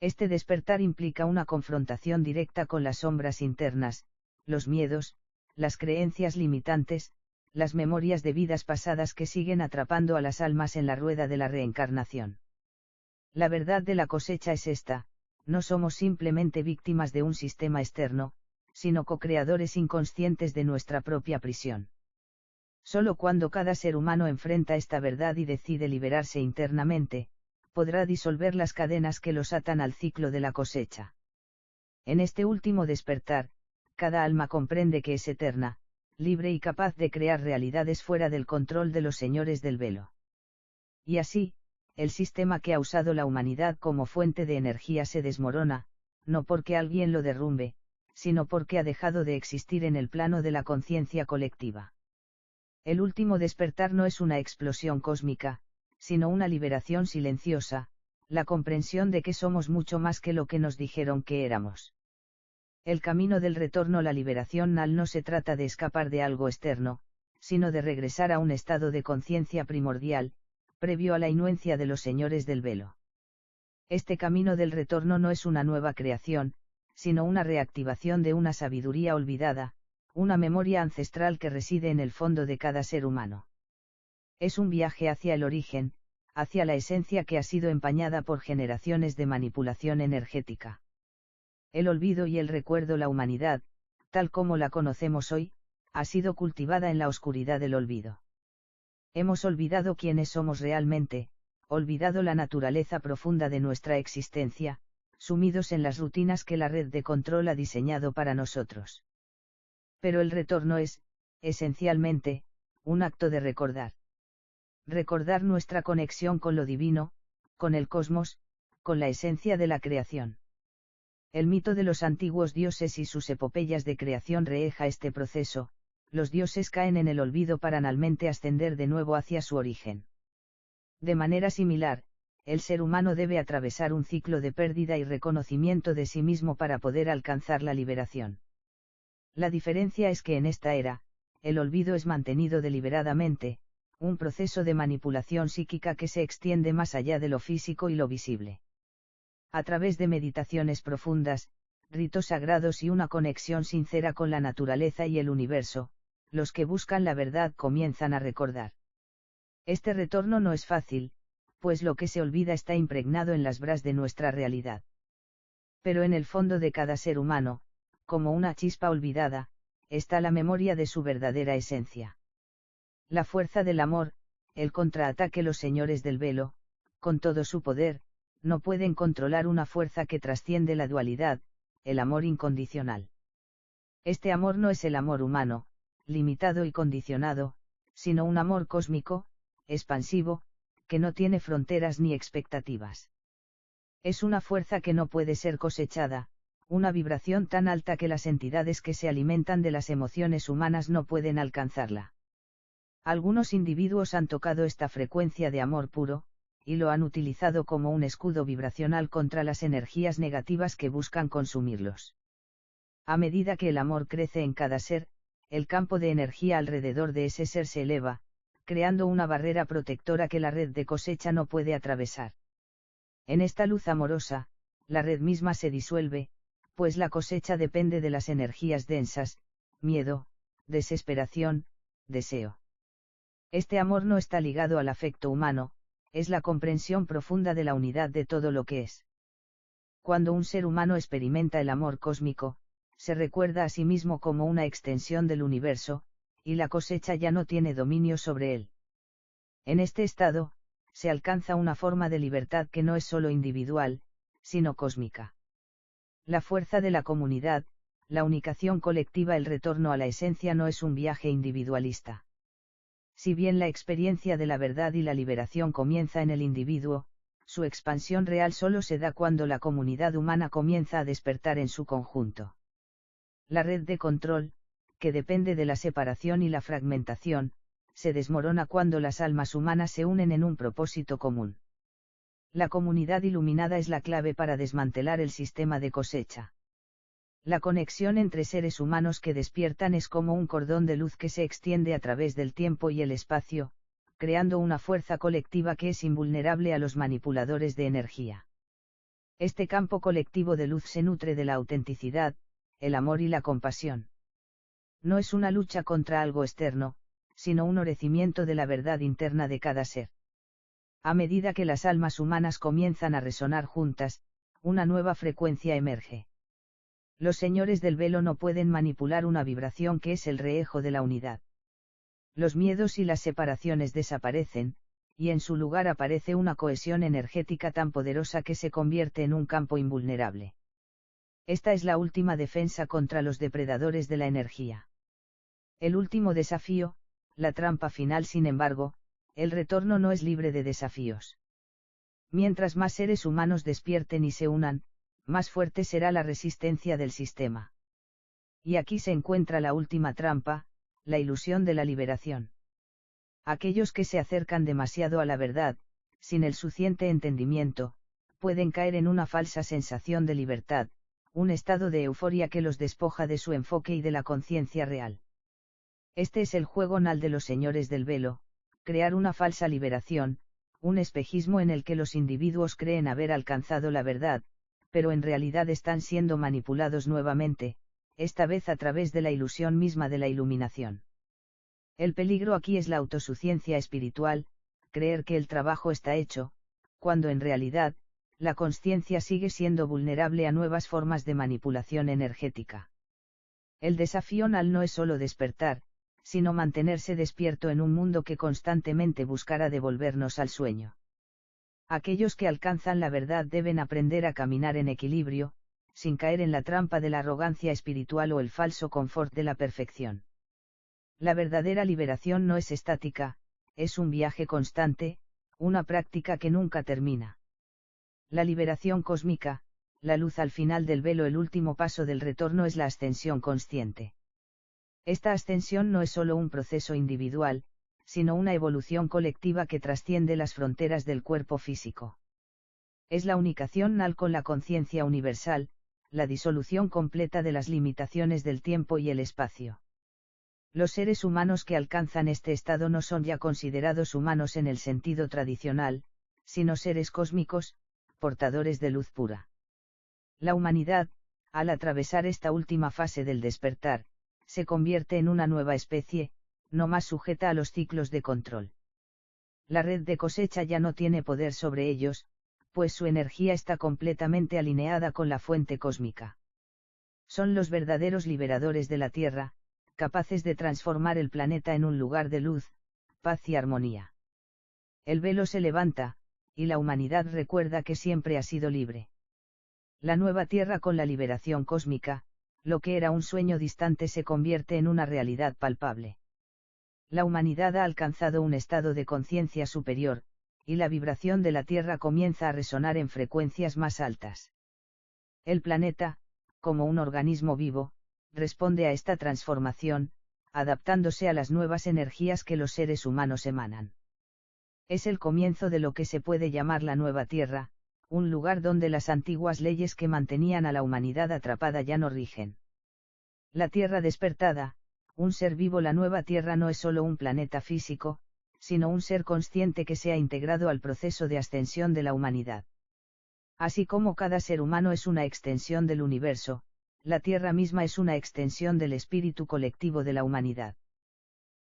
Este despertar implica una confrontación directa con las sombras internas, los miedos, las creencias limitantes, las memorias de vidas pasadas que siguen atrapando a las almas en la rueda de la reencarnación. La verdad de la cosecha es esta: no somos simplemente víctimas de un sistema externo, sino co-creadores inconscientes de nuestra propia prisión. Solo cuando cada ser humano enfrenta esta verdad y decide liberarse internamente, podrá disolver las cadenas que los atan al ciclo de la cosecha. En este último despertar, cada alma comprende que es eterna, libre y capaz de crear realidades fuera del control de los señores del velo. Y así, el sistema que ha usado la humanidad como fuente de energía se desmorona, no porque alguien lo derrumbe, sino porque ha dejado de existir en el plano de la conciencia colectiva. El último despertar no es una explosión cósmica, sino una liberación silenciosa, la comprensión de que somos mucho más que lo que nos dijeron que éramos. El camino del retorno, la liberación Nal, no se trata de escapar de algo externo, sino de regresar a un estado de conciencia primordial, previo a la inuencia de los señores del velo. Este camino del retorno no es una nueva creación, sino una reactivación de una sabiduría olvidada, una memoria ancestral que reside en el fondo de cada ser humano. Es un viaje hacia el origen, hacia la esencia que ha sido empañada por generaciones de manipulación energética. El olvido y el recuerdo, la humanidad, tal como la conocemos hoy, ha sido cultivada en la oscuridad del olvido. Hemos olvidado quiénes somos realmente, olvidado la naturaleza profunda de nuestra existencia, sumidos en las rutinas que la red de control ha diseñado para nosotros. Pero el retorno es, esencialmente, un acto de recordar. Recordar nuestra conexión con lo divino, con el cosmos, con la esencia de la creación. El mito de los antiguos dioses y sus epopeyas de creación refleja este proceso. Los dioses caen en el olvido para finalmente ascender de nuevo hacia su origen. De manera similar, el ser humano debe atravesar un ciclo de pérdida y reconocimiento de sí mismo para poder alcanzar la liberación. La diferencia es que en esta era, el olvido es mantenido deliberadamente, un proceso de manipulación psíquica que se extiende más allá de lo físico y lo visible. A través de meditaciones profundas, ritos sagrados y una conexión sincera con la naturaleza y el universo, los que buscan la verdad comienzan a recordar. Este retorno no es fácil, pues lo que se olvida está impregnado en las bras de nuestra realidad. Pero en el fondo de cada ser humano, como una chispa olvidada, está la memoria de su verdadera esencia. La fuerza del amor, el contraataque. Los señores del velo, con todo su poder, no pueden controlar una fuerza que trasciende la dualidad, el amor incondicional. Este amor no es el amor humano, limitado y condicionado, sino un amor cósmico, expansivo, que no tiene fronteras ni expectativas. Es una fuerza que no puede ser cosechada, una vibración tan alta que las entidades que se alimentan de las emociones humanas no pueden alcanzarla. Algunos individuos han tocado esta frecuencia de amor puro, y lo han utilizado como un escudo vibracional contra las energías negativas que buscan consumirlos. A medida que el amor crece en cada ser, el campo de energía alrededor de ese ser se eleva, creando una barrera protectora que la red de cosecha no puede atravesar. En esta luz amorosa, la red misma se disuelve, pues la cosecha depende de las energías densas, miedo, desesperación, deseo. Este amor no está ligado al afecto humano, es la comprensión profunda de la unidad de todo lo que es. Cuando un ser humano experimenta el amor cósmico, se recuerda a sí mismo como una extensión del universo, y la cosecha ya no tiene dominio sobre él. En este estado, se alcanza una forma de libertad que no es solo individual, sino cósmica. La fuerza de la comunidad, la unicación colectiva, el retorno a la esencia no es un viaje individualista. Si bien la experiencia de la verdad y la liberación comienza en el individuo, su expansión real solo se da cuando la comunidad humana comienza a despertar en su conjunto. La red de control, que depende de la separación y la fragmentación, se desmorona cuando las almas humanas se unen en un propósito común. La comunidad iluminada es la clave para desmantelar el sistema de cosecha. La conexión entre seres humanos que despiertan es como un cordón de luz que se extiende a través del tiempo y el espacio, creando una fuerza colectiva que es invulnerable a los manipuladores de energía. Este campo colectivo de luz se nutre de la autenticidad, el amor y la compasión. No es una lucha contra algo externo, sino un florecimiento de la verdad interna de cada ser. A medida que las almas humanas comienzan a resonar juntas, una nueva frecuencia emerge. Los señores del velo no pueden manipular una vibración que es el reejo de la unidad. Los miedos y las separaciones desaparecen, y en su lugar aparece una cohesión energética tan poderosa que se convierte en un campo invulnerable. Esta es la última defensa contra los depredadores de la energía. El último desafío, la trampa final. Sin embargo, el retorno no es libre de desafíos. Mientras más seres humanos despierten y se unan, más fuerte será la resistencia del sistema. Y aquí se encuentra la última trampa, la ilusión de la liberación. Aquellos que se acercan demasiado a la verdad, sin el suficiente entendimiento, pueden caer en una falsa sensación de libertad, un estado de euforia que los despoja de su enfoque y de la conciencia real. Este es el juego nal de los señores del velo, crear una falsa liberación, un espejismo en el que los individuos creen haber alcanzado la verdad, pero en realidad están siendo manipulados nuevamente, esta vez a través de la ilusión misma de la iluminación. El peligro aquí es la autosuficiencia espiritual, creer que el trabajo está hecho, cuando en realidad, la consciencia sigue siendo vulnerable a nuevas formas de manipulación energética. El desafío nal no es solo despertar, sino mantenerse despierto en un mundo que constantemente buscará devolvernos al sueño. Aquellos que alcanzan la verdad deben aprender a caminar en equilibrio, sin caer en la trampa de la arrogancia espiritual o el falso confort de la perfección. La verdadera liberación no es estática, es un viaje constante, una práctica que nunca termina. La liberación cósmica, la luz al final del velo, el último paso del retorno es la ascensión consciente. Esta ascensión no es solo un proceso individual, sino una evolución colectiva que trasciende las fronteras del cuerpo físico. Es la unicación nal con la conciencia universal, la disolución completa de las limitaciones del tiempo y el espacio. Los seres humanos que alcanzan este estado no son ya considerados humanos en el sentido tradicional, sino seres cósmicos, portadores de luz pura. La humanidad, al atravesar esta última fase del despertar, se convierte en una nueva especie, no más sujeta a los ciclos de control. La red de cosecha ya no tiene poder sobre ellos, pues su energía está completamente alineada con la fuente cósmica. Son los verdaderos liberadores de la Tierra, capaces de transformar el planeta en un lugar de luz, paz y armonía. El velo se levanta, y la humanidad recuerda que siempre ha sido libre. La nueva Tierra con la liberación cósmica, lo que era un sueño distante se convierte en una realidad palpable. La humanidad ha alcanzado un estado de conciencia superior, y la vibración de la Tierra comienza a resonar en frecuencias más altas. El planeta, como un organismo vivo, responde a esta transformación, adaptándose a las nuevas energías que los seres humanos emanan. Es el comienzo de lo que se puede llamar la nueva Tierra, un lugar donde las antiguas leyes que mantenían a la humanidad atrapada ya no rigen. La Tierra despertada, un ser vivo. La nueva Tierra no es solo un planeta físico, sino un ser consciente que se ha integrado al proceso de ascensión de la humanidad. Así como cada ser humano es una extensión del universo, la Tierra misma es una extensión del espíritu colectivo de la humanidad.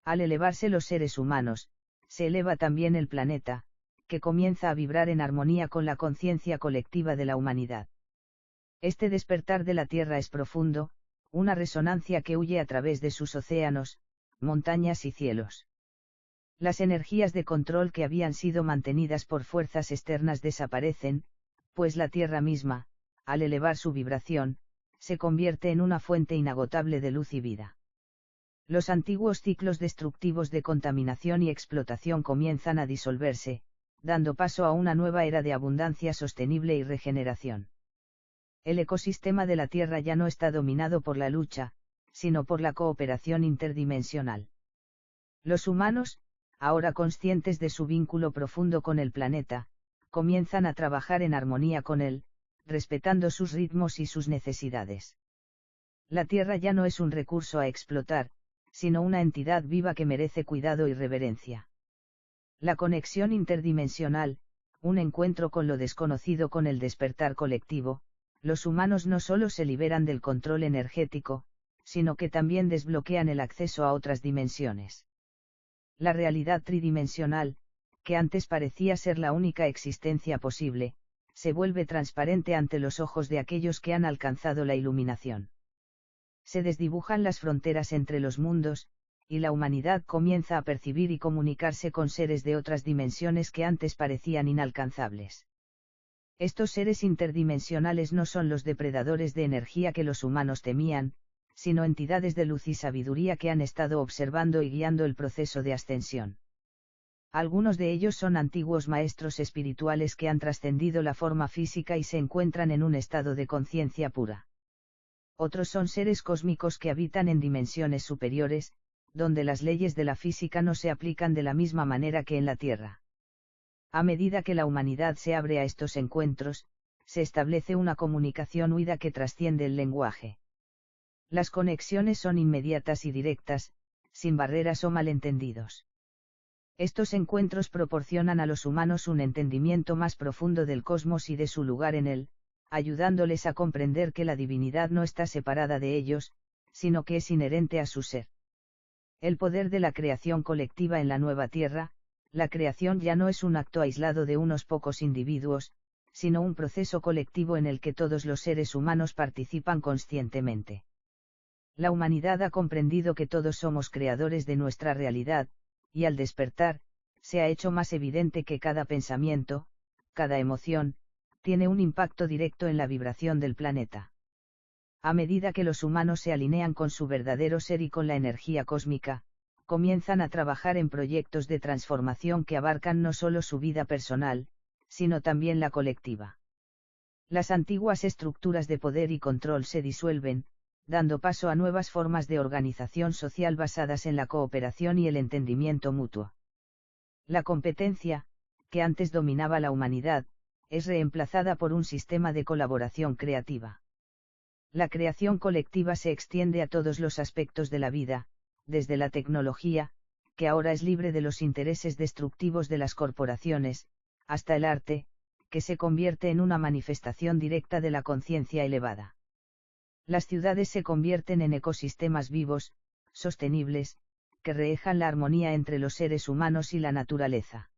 Al elevarse los seres humanos, se eleva también el planeta, que comienza a vibrar en armonía con la conciencia colectiva de la humanidad. Este despertar de la Tierra es profundo, una resonancia que huye a través de sus océanos, montañas y cielos. Las energías de control que habían sido mantenidas por fuerzas externas desaparecen, pues la Tierra misma, al elevar su vibración, se convierte en una fuente inagotable de luz y vida. Los antiguos ciclos destructivos de contaminación y explotación comienzan a disolverse, dando paso a una nueva era de abundancia sostenible y regeneración. El ecosistema de la Tierra ya no está dominado por la lucha, sino por la cooperación interdimensional. Los humanos, ahora conscientes de su vínculo profundo con el planeta, comienzan a trabajar en armonía con él, respetando sus ritmos y sus necesidades. La Tierra ya no es un recurso a explotar, sino una entidad viva que merece cuidado y reverencia. La conexión interdimensional, un encuentro con lo desconocido con el despertar colectivo, los humanos no solo se liberan del control energético, sino que también desbloquean el acceso a otras dimensiones. La realidad tridimensional, que antes parecía ser la única existencia posible, se vuelve transparente ante los ojos de aquellos que han alcanzado la iluminación. Se desdibujan las fronteras entre los mundos, y la humanidad comienza a percibir y comunicarse con seres de otras dimensiones que antes parecían inalcanzables. Estos seres interdimensionales no son los depredadores de energía que los humanos temían, sino entidades de luz y sabiduría que han estado observando y guiando el proceso de ascensión. Algunos de ellos son antiguos maestros espirituales que han trascendido la forma física y se encuentran en un estado de conciencia pura. Otros son seres cósmicos que habitan en dimensiones superiores, donde las leyes de la física no se aplican de la misma manera que en la Tierra. A medida que la humanidad se abre a estos encuentros, se establece una comunicación huida que trasciende el lenguaje. Las conexiones son inmediatas y directas, sin barreras o malentendidos. Estos encuentros proporcionan a los humanos un entendimiento más profundo del cosmos y de su lugar en él, ayudándoles a comprender que la divinidad no está separada de ellos, sino que es inherente a su ser. El poder de la creación colectiva en la nueva Tierra, la creación ya no es un acto aislado de unos pocos individuos, sino un proceso colectivo en el que todos los seres humanos participan conscientemente. La humanidad ha comprendido que todos somos creadores de nuestra realidad, y al despertar, se ha hecho más evidente que cada pensamiento, cada emoción, tiene un impacto directo en la vibración del planeta. A medida que los humanos se alinean con su verdadero ser y con la energía cósmica, comienzan a trabajar en proyectos de transformación que abarcan no solo su vida personal, sino también la colectiva. Las antiguas estructuras de poder y control se disuelven, dando paso a nuevas formas de organización social basadas en la cooperación y el entendimiento mutuo. La competencia, que antes dominaba la humanidad, es reemplazada por un sistema de colaboración creativa. La creación colectiva se extiende a todos los aspectos de la vida, desde la tecnología, que ahora es libre de los intereses destructivos de las corporaciones, hasta el arte, que se convierte en una manifestación directa de la conciencia elevada. Las ciudades se convierten en ecosistemas vivos, sostenibles, que reejan la armonía entre los seres humanos y la naturaleza.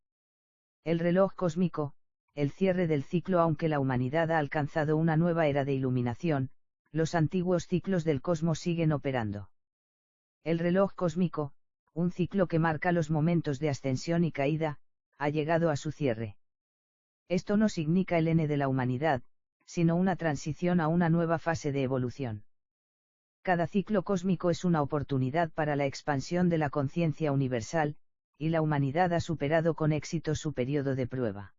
El reloj cósmico, el cierre del ciclo. Aunque la humanidad ha alcanzado una nueva era de iluminación, los antiguos ciclos del cosmos siguen operando. El reloj cósmico, un ciclo que marca los momentos de ascensión y caída, ha llegado a su cierre. Esto no significa el N de la humanidad, sino una transición a una nueva fase de evolución. Cada ciclo cósmico es una oportunidad para la expansión de la conciencia universal, y la humanidad ha superado con éxito su periodo de prueba.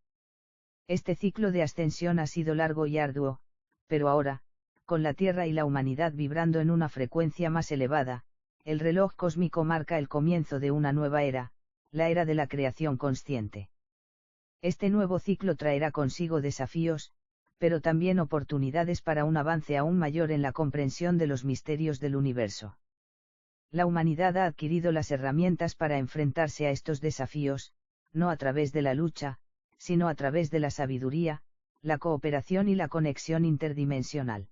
Este ciclo de ascensión ha sido largo y arduo, pero ahora, con la Tierra y la humanidad vibrando en una frecuencia más elevada, el reloj cósmico marca el comienzo de una nueva era, la era de la creación consciente. Este nuevo ciclo traerá consigo desafíos, pero también oportunidades para un avance aún mayor en la comprensión de los misterios del universo. La humanidad ha adquirido las herramientas para enfrentarse a estos desafíos, no a través de la lucha, sino a través de la sabiduría, la cooperación y la conexión interdimensional.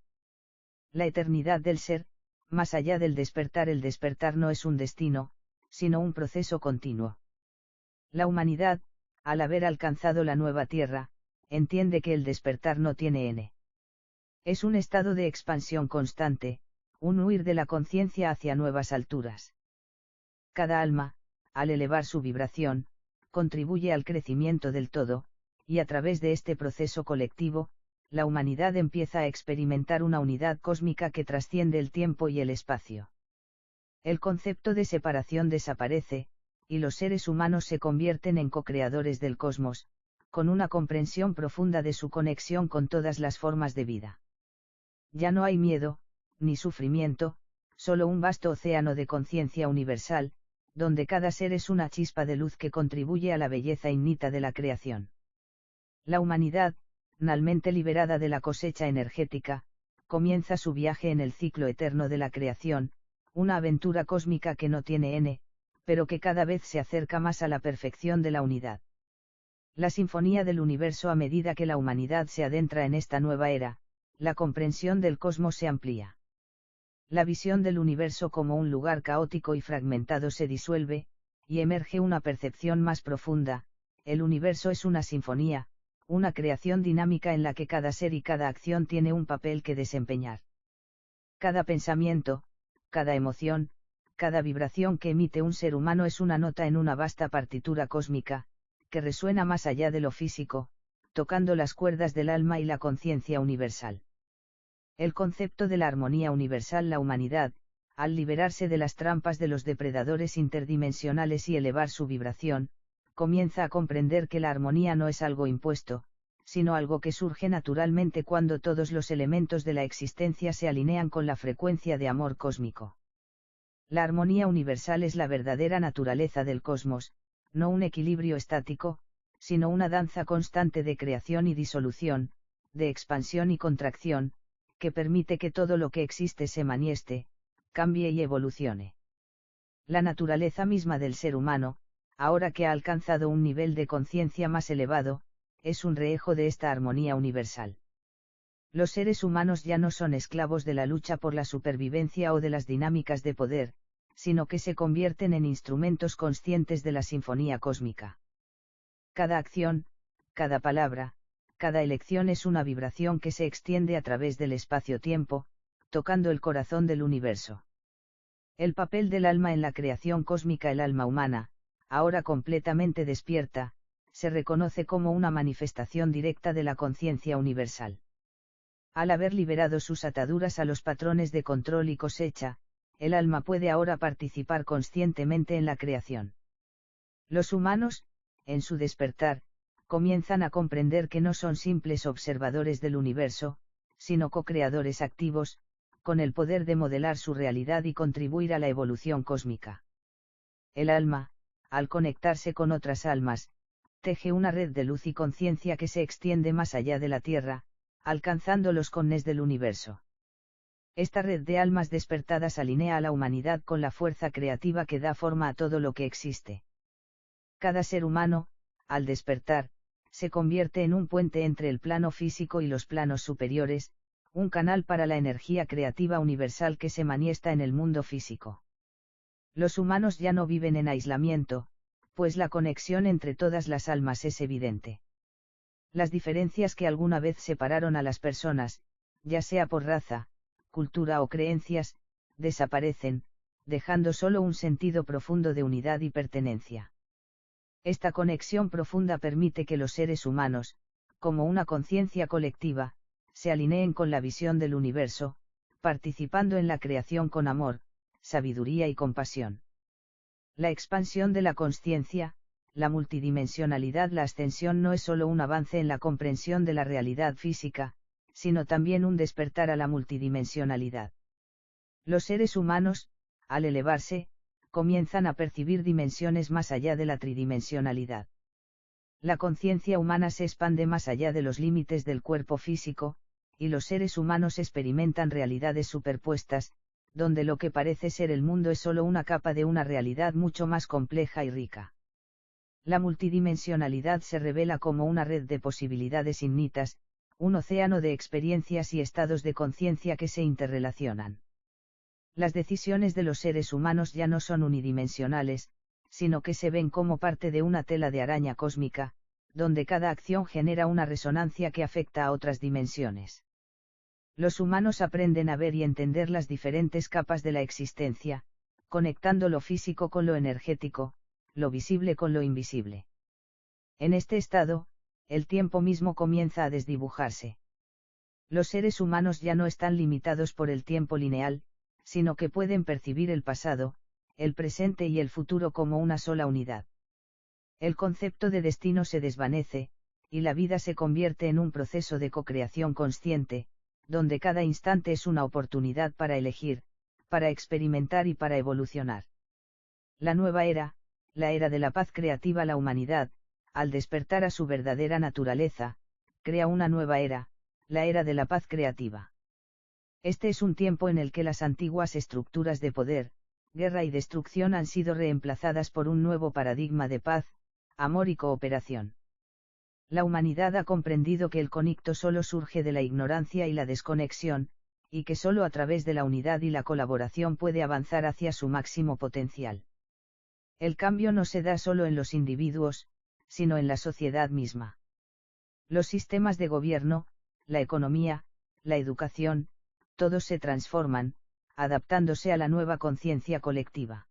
La eternidad del ser, más allá del despertar, el despertar no es un destino, sino un proceso continuo. La humanidad, al haber alcanzado la nueva tierra, entiende que el despertar no tiene n. Es un estado de expansión constante, un huir de la conciencia hacia nuevas alturas. Cada alma, al elevar su vibración, contribuye al crecimiento del todo, y a través de este proceso colectivo, la humanidad empieza a experimentar una unidad cósmica que trasciende el tiempo y el espacio. El concepto de separación desaparece, y los seres humanos se convierten en co-creadores del cosmos, con una comprensión profunda de su conexión con todas las formas de vida. Ya no hay miedo, ni sufrimiento, solo un vasto océano de conciencia universal, donde cada ser es una chispa de luz que contribuye a la belleza innata de la creación. La humanidad, finalmente liberada de la cosecha energética, comienza su viaje en el ciclo eterno de la creación, una aventura cósmica que no tiene n, pero que cada vez se acerca más a la perfección de la unidad. La sinfonía del universo. A medida que la humanidad se adentra en esta nueva era, la comprensión del cosmos se amplía. La visión del universo como un lugar caótico y fragmentado se disuelve, y emerge una percepción más profunda: el universo es una sinfonía, una creación dinámica en la que cada ser y cada acción tiene un papel que desempeñar. Cada pensamiento, cada emoción, cada vibración que emite un ser humano es una nota en una vasta partitura cósmica, que resuena más allá de lo físico, tocando las cuerdas del alma y la conciencia universal. El concepto de la armonía universal. La humanidad, al liberarse de las trampas de los depredadores interdimensionales y elevar su vibración, comienza a comprender que la armonía no es algo impuesto, sino algo que surge naturalmente cuando todos los elementos de la existencia se alinean con la frecuencia de amor cósmico. La armonía universal es la verdadera naturaleza del cosmos, no un equilibrio estático, sino una danza constante de creación y disolución, de expansión y contracción, que permite que todo lo que existe se manifieste, cambie y evolucione. La naturaleza misma del ser humano, ahora que ha alcanzado un nivel de conciencia más elevado, es un reflejo de esta armonía universal. Los seres humanos ya no son esclavos de la lucha por la supervivencia o de las dinámicas de poder, sino que se convierten en instrumentos conscientes de la sinfonía cósmica. Cada acción, cada palabra, cada elección es una vibración que se extiende a través del espacio-tiempo, tocando el corazón del universo. El papel del alma en la creación cósmica. El alma humana, ahora completamente despierta, se reconoce como una manifestación directa de la conciencia universal. Al haber liberado sus ataduras a los patrones de control y cosecha, el alma puede ahora participar conscientemente en la creación. Los humanos, en su despertar, comienzan a comprender que no son simples observadores del universo, sino co-creadores activos, con el poder de modelar su realidad y contribuir a la evolución cósmica. El alma, al conectarse con otras almas, teje una red de luz y conciencia que se extiende más allá de la Tierra, alcanzando los cones del universo. Esta red de almas despertadas alinea a la humanidad con la fuerza creativa que da forma a todo lo que existe. Cada ser humano, al despertar, se convierte en un puente entre el plano físico y los planos superiores, un canal para la energía creativa universal que se manifiesta en el mundo físico. Los humanos ya no viven en aislamiento, pues la conexión entre todas las almas es evidente. Las diferencias que alguna vez separaron a las personas, ya sea por raza, cultura o creencias, desaparecen, dejando solo un sentido profundo de unidad y pertenencia. Esta conexión profunda permite que los seres humanos, como una conciencia colectiva, se alineen con la visión del universo, participando en la creación con amor, sabiduría y compasión. La expansión de la consciencia, la multidimensionalidad. La ascensión no es solo un avance en la comprensión de la realidad física, sino también un despertar a la multidimensionalidad. Los seres humanos, al elevarse, comienzan a percibir dimensiones más allá de la tridimensionalidad. La conciencia humana se expande más allá de los límites del cuerpo físico, y los seres humanos experimentan realidades superpuestas, donde lo que parece ser el mundo es solo una capa de una realidad mucho más compleja y rica. La multidimensionalidad se revela como una red de posibilidades infinitas, un océano de experiencias y estados de conciencia que se interrelacionan. Las decisiones de los seres humanos ya no son unidimensionales, sino que se ven como parte de una tela de araña cósmica, donde cada acción genera una resonancia que afecta a otras dimensiones. Los humanos aprenden a ver y entender las diferentes capas de la existencia, conectando lo físico con lo energético, lo visible con lo invisible. En este estado, el tiempo mismo comienza a desdibujarse. Los seres humanos ya no están limitados por el tiempo lineal, sino que pueden percibir el pasado, el presente y el futuro como una sola unidad. El concepto de destino se desvanece, y la vida se convierte en un proceso de co-creación consciente, donde cada instante es una oportunidad para elegir, para experimentar y para evolucionar. La nueva era, la era de la paz creativa. La humanidad, al despertar a su verdadera naturaleza, crea una nueva era, la era de la paz creativa. Este es un tiempo en el que las antiguas estructuras de poder, guerra y destrucción han sido reemplazadas por un nuevo paradigma de paz, amor y cooperación. La humanidad ha comprendido que el conecto solo surge de la ignorancia y la desconexión, y que solo a través de la unidad y la colaboración puede avanzar hacia su máximo potencial. El cambio no se da solo en los individuos, sino en la sociedad misma. Los sistemas de gobierno, la economía, la educación, todos se transforman, adaptándose a la nueva conciencia colectiva.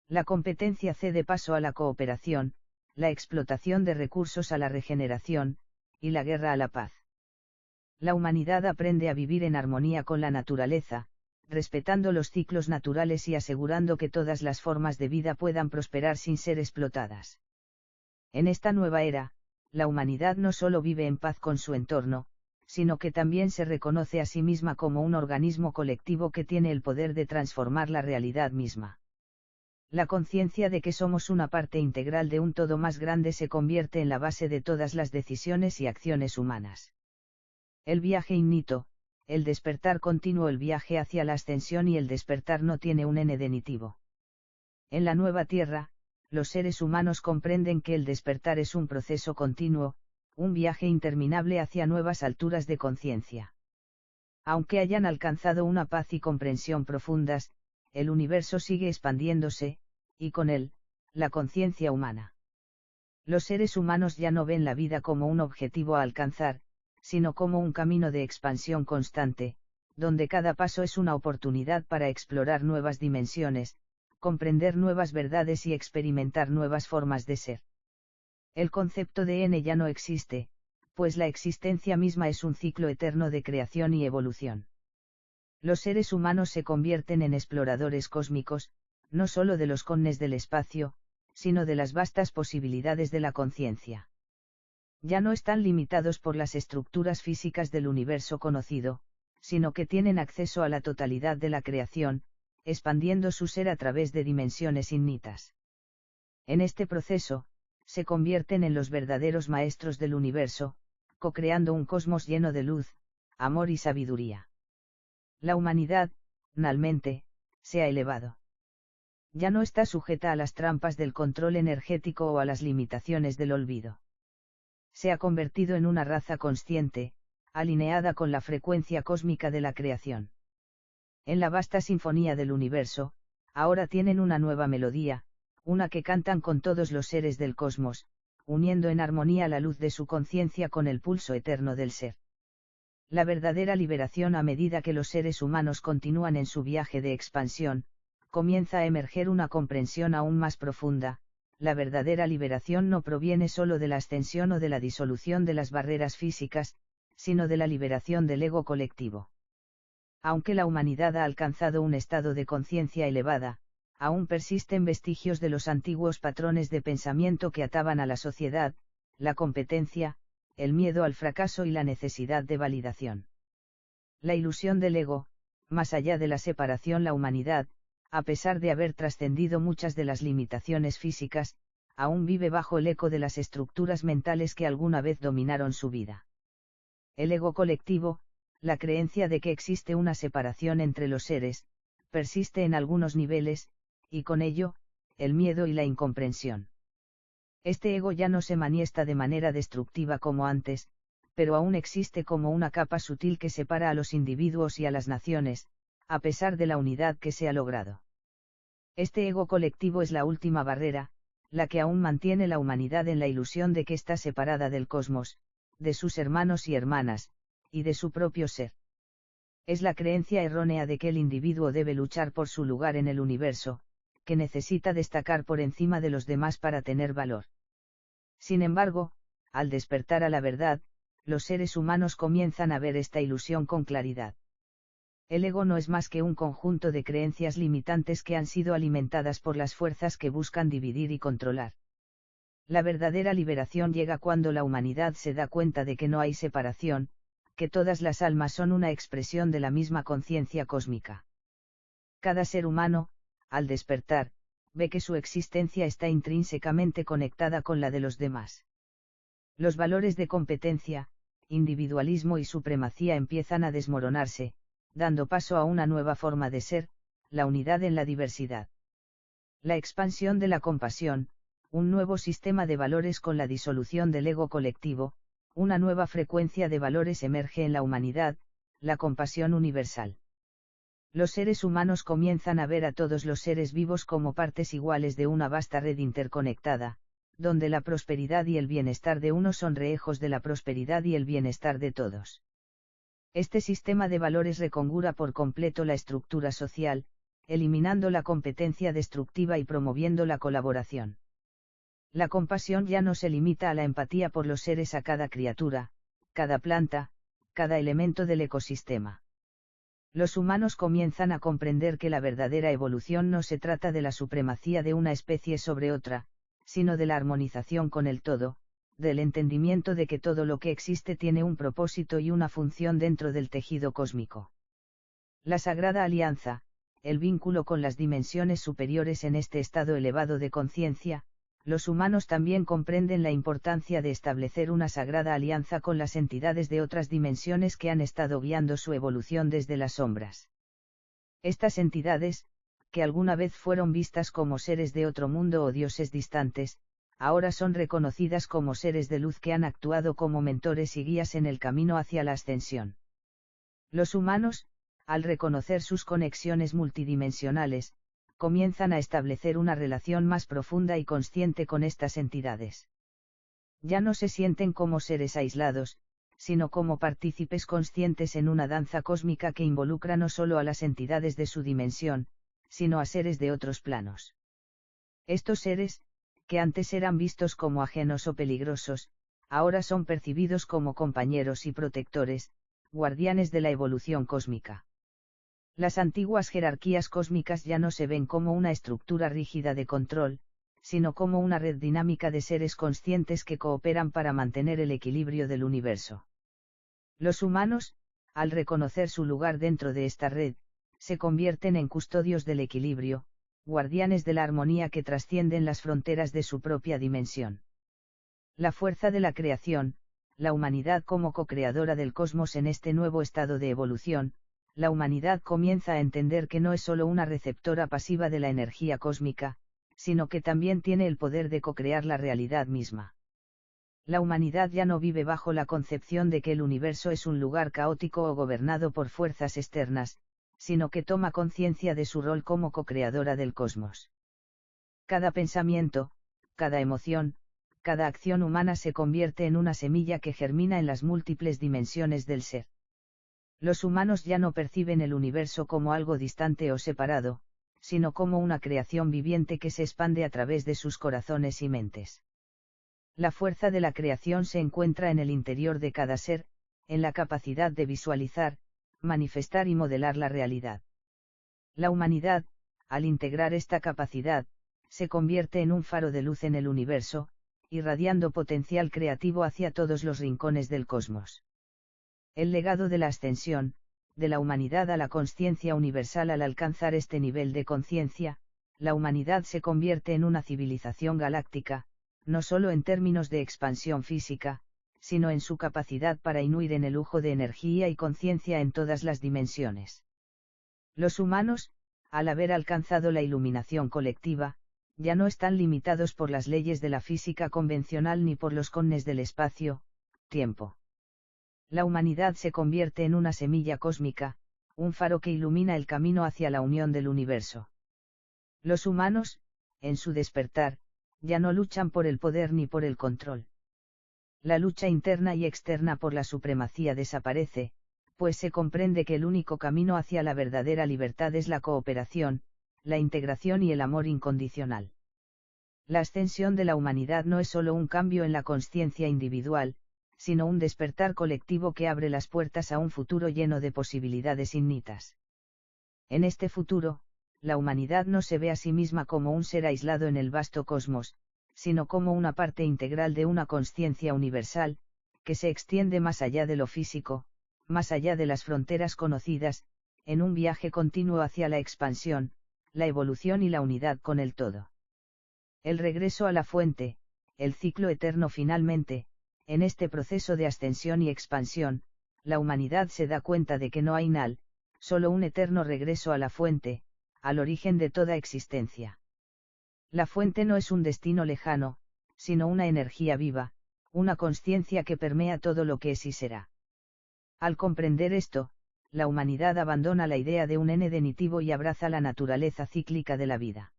La competencia cede paso a la cooperación, la explotación de recursos a la regeneración, y la guerra a la paz. La humanidad aprende a vivir en armonía con la naturaleza, respetando los ciclos naturales y asegurando que todas las formas de vida puedan prosperar sin ser explotadas. En esta nueva era, la humanidad no solo vive en paz con su entorno, sino que también se reconoce a sí misma como un organismo colectivo que tiene el poder de transformar la realidad misma. La conciencia de que somos una parte integral de un todo más grande se convierte en la base de todas las decisiones y acciones humanas. El viaje infinito, el despertar continuo, el viaje hacia la ascensión, y el despertar no tiene un n denitivo. En la nueva Tierra, los seres humanos comprenden que el despertar es un proceso continuo, un viaje interminable hacia nuevas alturas de conciencia. Aunque hayan alcanzado una paz y comprensión profundas, el universo sigue expandiéndose, y con él, la conciencia humana. Los seres humanos ya no ven la vida como un objetivo a alcanzar, sino como un camino de expansión constante, donde cada paso es una oportunidad para explorar nuevas dimensiones, comprender nuevas verdades y experimentar nuevas formas de ser. El concepto de N ya no existe, pues la existencia misma es un ciclo eterno de creación y evolución. Los seres humanos se convierten en exploradores cósmicos, no solo de los cones del espacio, sino de las vastas posibilidades de la conciencia. Ya no están limitados por las estructuras físicas del universo conocido, sino que tienen acceso a la totalidad de la creación, expandiendo su ser a través de dimensiones infinitas. En este proceso, se convierten en los verdaderos maestros del universo, co-creando un cosmos lleno de luz, amor y sabiduría. La humanidad, finalmente, se ha elevado. Ya no está sujeta a las trampas del control energético o a las limitaciones del olvido. Se ha convertido en una raza consciente, alineada con la frecuencia cósmica de la creación. En la vasta sinfonía del universo, ahora tienen una nueva melodía, una que cantan con todos los seres del cosmos, uniendo en armonía la luz de su conciencia con el pulso eterno del ser. La verdadera liberación, a medida que los seres humanos continúan en su viaje de expansión, comienza a emerger una comprensión aún más profunda. La verdadera liberación no proviene solo de la ascensión o de la disolución de las barreras físicas, sino de la liberación del ego colectivo. Aunque la humanidad ha alcanzado un estado de conciencia elevada, aún persisten vestigios de los antiguos patrones de pensamiento que ataban a la sociedad, la competencia, el miedo al fracaso y la necesidad de validación. La ilusión del ego, más allá de la separación, la humanidad, a pesar de haber trascendido muchas de las limitaciones físicas, aún vive bajo el eco de las estructuras mentales que alguna vez dominaron su vida. El ego colectivo, la creencia de que existe una separación entre los seres, persiste en algunos niveles, y con ello, el miedo y la incomprensión. Este ego ya no se manifiesta de manera destructiva como antes, pero aún existe como una capa sutil que separa a los individuos y a las naciones, a pesar de la unidad que se ha logrado. Este ego colectivo es la última barrera, la que aún mantiene la humanidad en la ilusión de que está separada del cosmos, de sus hermanos y hermanas, y de su propio ser. Es la creencia errónea de que el individuo debe luchar por su lugar en el universo, que necesita destacar por encima de los demás para tener valor. Sin embargo, al despertar a la verdad, los seres humanos comienzan a ver esta ilusión con claridad. El ego no es más que un conjunto de creencias limitantes que han sido alimentadas por las fuerzas que buscan dividir y controlar. La verdadera liberación llega cuando la humanidad se da cuenta de que no hay separación, que todas las almas son una expresión de la misma conciencia cósmica. Cada ser humano, al despertar, ve que su existencia está intrínsecamente conectada con la de los demás. Los valores de competencia, individualismo y supremacía empiezan a desmoronarse, dando paso a una nueva forma de ser, la unidad en la diversidad. La expansión de la compasión, un nuevo sistema de valores con la disolución del ego colectivo, una nueva frecuencia de valores emerge en la humanidad, la compasión universal. Los seres humanos comienzan a ver a todos los seres vivos como partes iguales de una vasta red interconectada, donde la prosperidad y el bienestar de unos son rehejos de la prosperidad y el bienestar de todos. Este sistema de valores reconfigura por completo la estructura social, eliminando la competencia destructiva y promoviendo la colaboración. La compasión ya no se limita a la empatía por los seres, a cada criatura, cada planta, cada elemento del ecosistema. Los humanos comienzan a comprender que la verdadera evolución no se trata de la supremacía de una especie sobre otra, sino de la armonización con el todo, del entendimiento de que todo lo que existe tiene un propósito y una función dentro del tejido cósmico. La Sagrada Alianza, el vínculo con las dimensiones superiores. En este estado elevado de conciencia, los humanos también comprenden la importancia de establecer una sagrada alianza con las entidades de otras dimensiones que han estado guiando su evolución desde las sombras. Estas entidades, que alguna vez fueron vistas como seres de otro mundo o dioses distantes, ahora son reconocidas como seres de luz que han actuado como mentores y guías en el camino hacia la ascensión. Los humanos, al reconocer sus conexiones multidimensionales, comienzan a establecer una relación más profunda y consciente con estas entidades. Ya no se sienten como seres aislados, sino como partícipes conscientes en una danza cósmica que involucra no solo a las entidades de su dimensión, sino a seres de otros planos. Estos seres, que antes eran vistos como ajenos o peligrosos, ahora son percibidos como compañeros y protectores, guardianes de la evolución cósmica. Las antiguas jerarquías cósmicas ya no se ven como una estructura rígida de control, sino como una red dinámica de seres conscientes que cooperan para mantener el equilibrio del universo. Los humanos, al reconocer su lugar dentro de esta red, se convierten en custodios del equilibrio, guardianes de la armonía que trascienden las fronteras de su propia dimensión. La fuerza de la creación, la humanidad como co-creadora del cosmos. En este nuevo estado de evolución, la humanidad comienza a entender que no es solo una receptora pasiva de la energía cósmica, sino que también tiene el poder de co-crear la realidad misma. La humanidad ya no vive bajo la concepción de que el universo es un lugar caótico o gobernado por fuerzas externas, sino que toma conciencia de su rol como co-creadora del cosmos. Cada pensamiento, cada emoción, cada acción humana se convierte en una semilla que germina en las múltiples dimensiones del ser. Los humanos ya no perciben el universo como algo distante o separado, sino como una creación viviente que se expande a través de sus corazones y mentes. La fuerza de la creación se encuentra en el interior de cada ser, en la capacidad de visualizar, manifestar y modelar la realidad. La humanidad, al integrar esta capacidad, se convierte en un faro de luz en el universo, irradiando potencial creativo hacia todos los rincones del cosmos. El legado de la ascensión, de la humanidad a la consciencia universal. Al alcanzar este nivel de conciencia, la humanidad se convierte en una civilización galáctica, no solo en términos de expansión física, sino en su capacidad para inhuir en el lujo de energía y conciencia en todas las dimensiones. Los humanos, al haber alcanzado la iluminación colectiva, ya no están limitados por las leyes de la física convencional ni por los cones del espacio, tiempo. La humanidad se convierte en una semilla cósmica, un faro que ilumina el camino hacia la unión del universo. Los humanos, en su despertar, ya no luchan por el poder ni por el control. La lucha interna y externa por la supremacía desaparece, pues se comprende que el único camino hacia la verdadera libertad es la cooperación, la integración y el amor incondicional. La ascensión de la humanidad no es solo un cambio en la consciencia individual, sino un despertar colectivo que abre las puertas a un futuro lleno de posibilidades infinitas. En este futuro, la humanidad no se ve a sí misma como un ser aislado en el vasto cosmos, sino como una parte integral de una consciencia universal, que se extiende más allá de lo físico, más allá de las fronteras conocidas, en un viaje continuo hacia la expansión, la evolución y la unidad con el todo. El regreso a la fuente, el ciclo eterno finalmente, en este proceso de ascensión y expansión, la humanidad se da cuenta de que no hay nada, solo un eterno regreso a la fuente, al origen de toda existencia. La fuente no es un destino lejano, sino una energía viva, una consciencia que permea todo lo que es y será. Al comprender esto, la humanidad abandona la idea de un ene definitivo y abraza la naturaleza cíclica de la vida.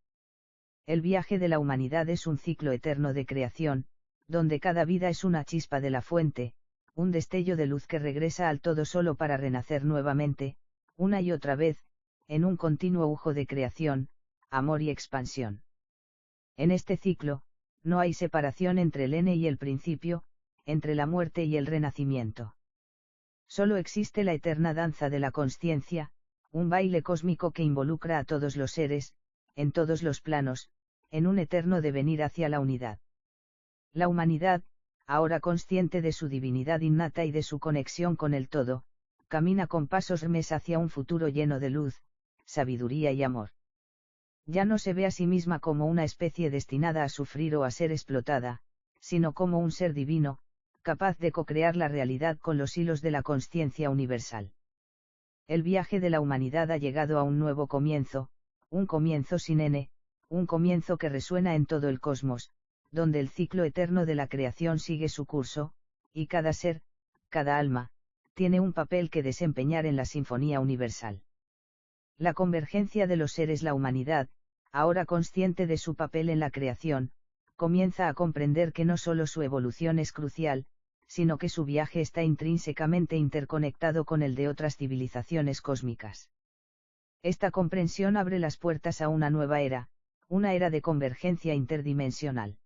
El viaje de la humanidad es un ciclo eterno de creación, donde cada vida es una chispa de la fuente, un destello de luz que regresa al todo solo para renacer nuevamente, una y otra vez, en un continuo ujo de creación, amor y expansión. En este ciclo, no hay separación entre el ene y el principio, entre la muerte y el renacimiento. Solo existe la eterna danza de la consciencia, un baile cósmico que involucra a todos los seres, en todos los planos, en un eterno devenir hacia la unidad. La humanidad, ahora consciente de su divinidad innata y de su conexión con el todo, camina con pasos firmes hacia un futuro lleno de luz, sabiduría y amor. Ya no se ve a sí misma como una especie destinada a sufrir o a ser explotada, sino como un ser divino, capaz de co-crear la realidad con los hilos de la consciencia universal. El viaje de la humanidad ha llegado a un nuevo comienzo, un comienzo sin ene, un comienzo que resuena en todo el cosmos, donde el ciclo eterno de la creación sigue su curso, y cada ser, cada alma, tiene un papel que desempeñar en la sinfonía universal. La convergencia de los seres, la humanidad, ahora consciente de su papel en la creación, comienza a comprender que no solo su evolución es crucial, sino que su viaje está intrínsecamente interconectado con el de otras civilizaciones cósmicas. Esta comprensión abre las puertas a una nueva era, una era de convergencia interdimensional.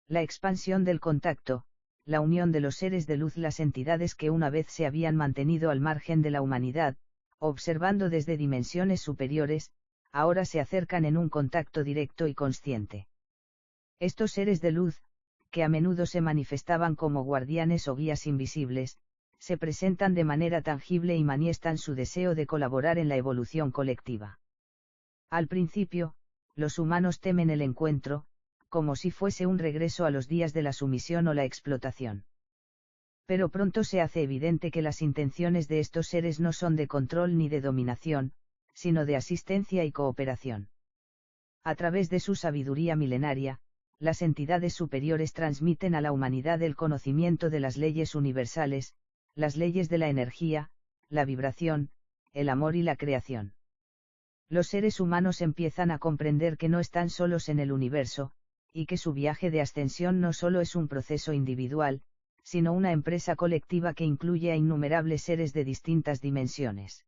La expansión del contacto, la unión de los seres de luz, las entidades que una vez se habían mantenido al margen de la humanidad, observando desde dimensiones superiores, ahora se acercan en un contacto directo y consciente. Estos seres de luz, que a menudo se manifestaban como guardianes o guías invisibles, se presentan de manera tangible y manifiestan su deseo de colaborar en la evolución colectiva. Al principio, los humanos temen el encuentro, como si fuese un regreso a los días de la sumisión o la explotación. Pero pronto se hace evidente que las intenciones de estos seres no son de control ni de dominación, sino de asistencia y cooperación. A través de su sabiduría milenaria, las entidades superiores transmiten a la humanidad el conocimiento de las leyes universales, las leyes de la energía, la vibración, el amor y la creación. Los seres humanos empiezan a comprender que no están solos en el universo, y que su viaje de ascensión no solo es un proceso individual, sino una empresa colectiva que incluye a innumerables seres de distintas dimensiones.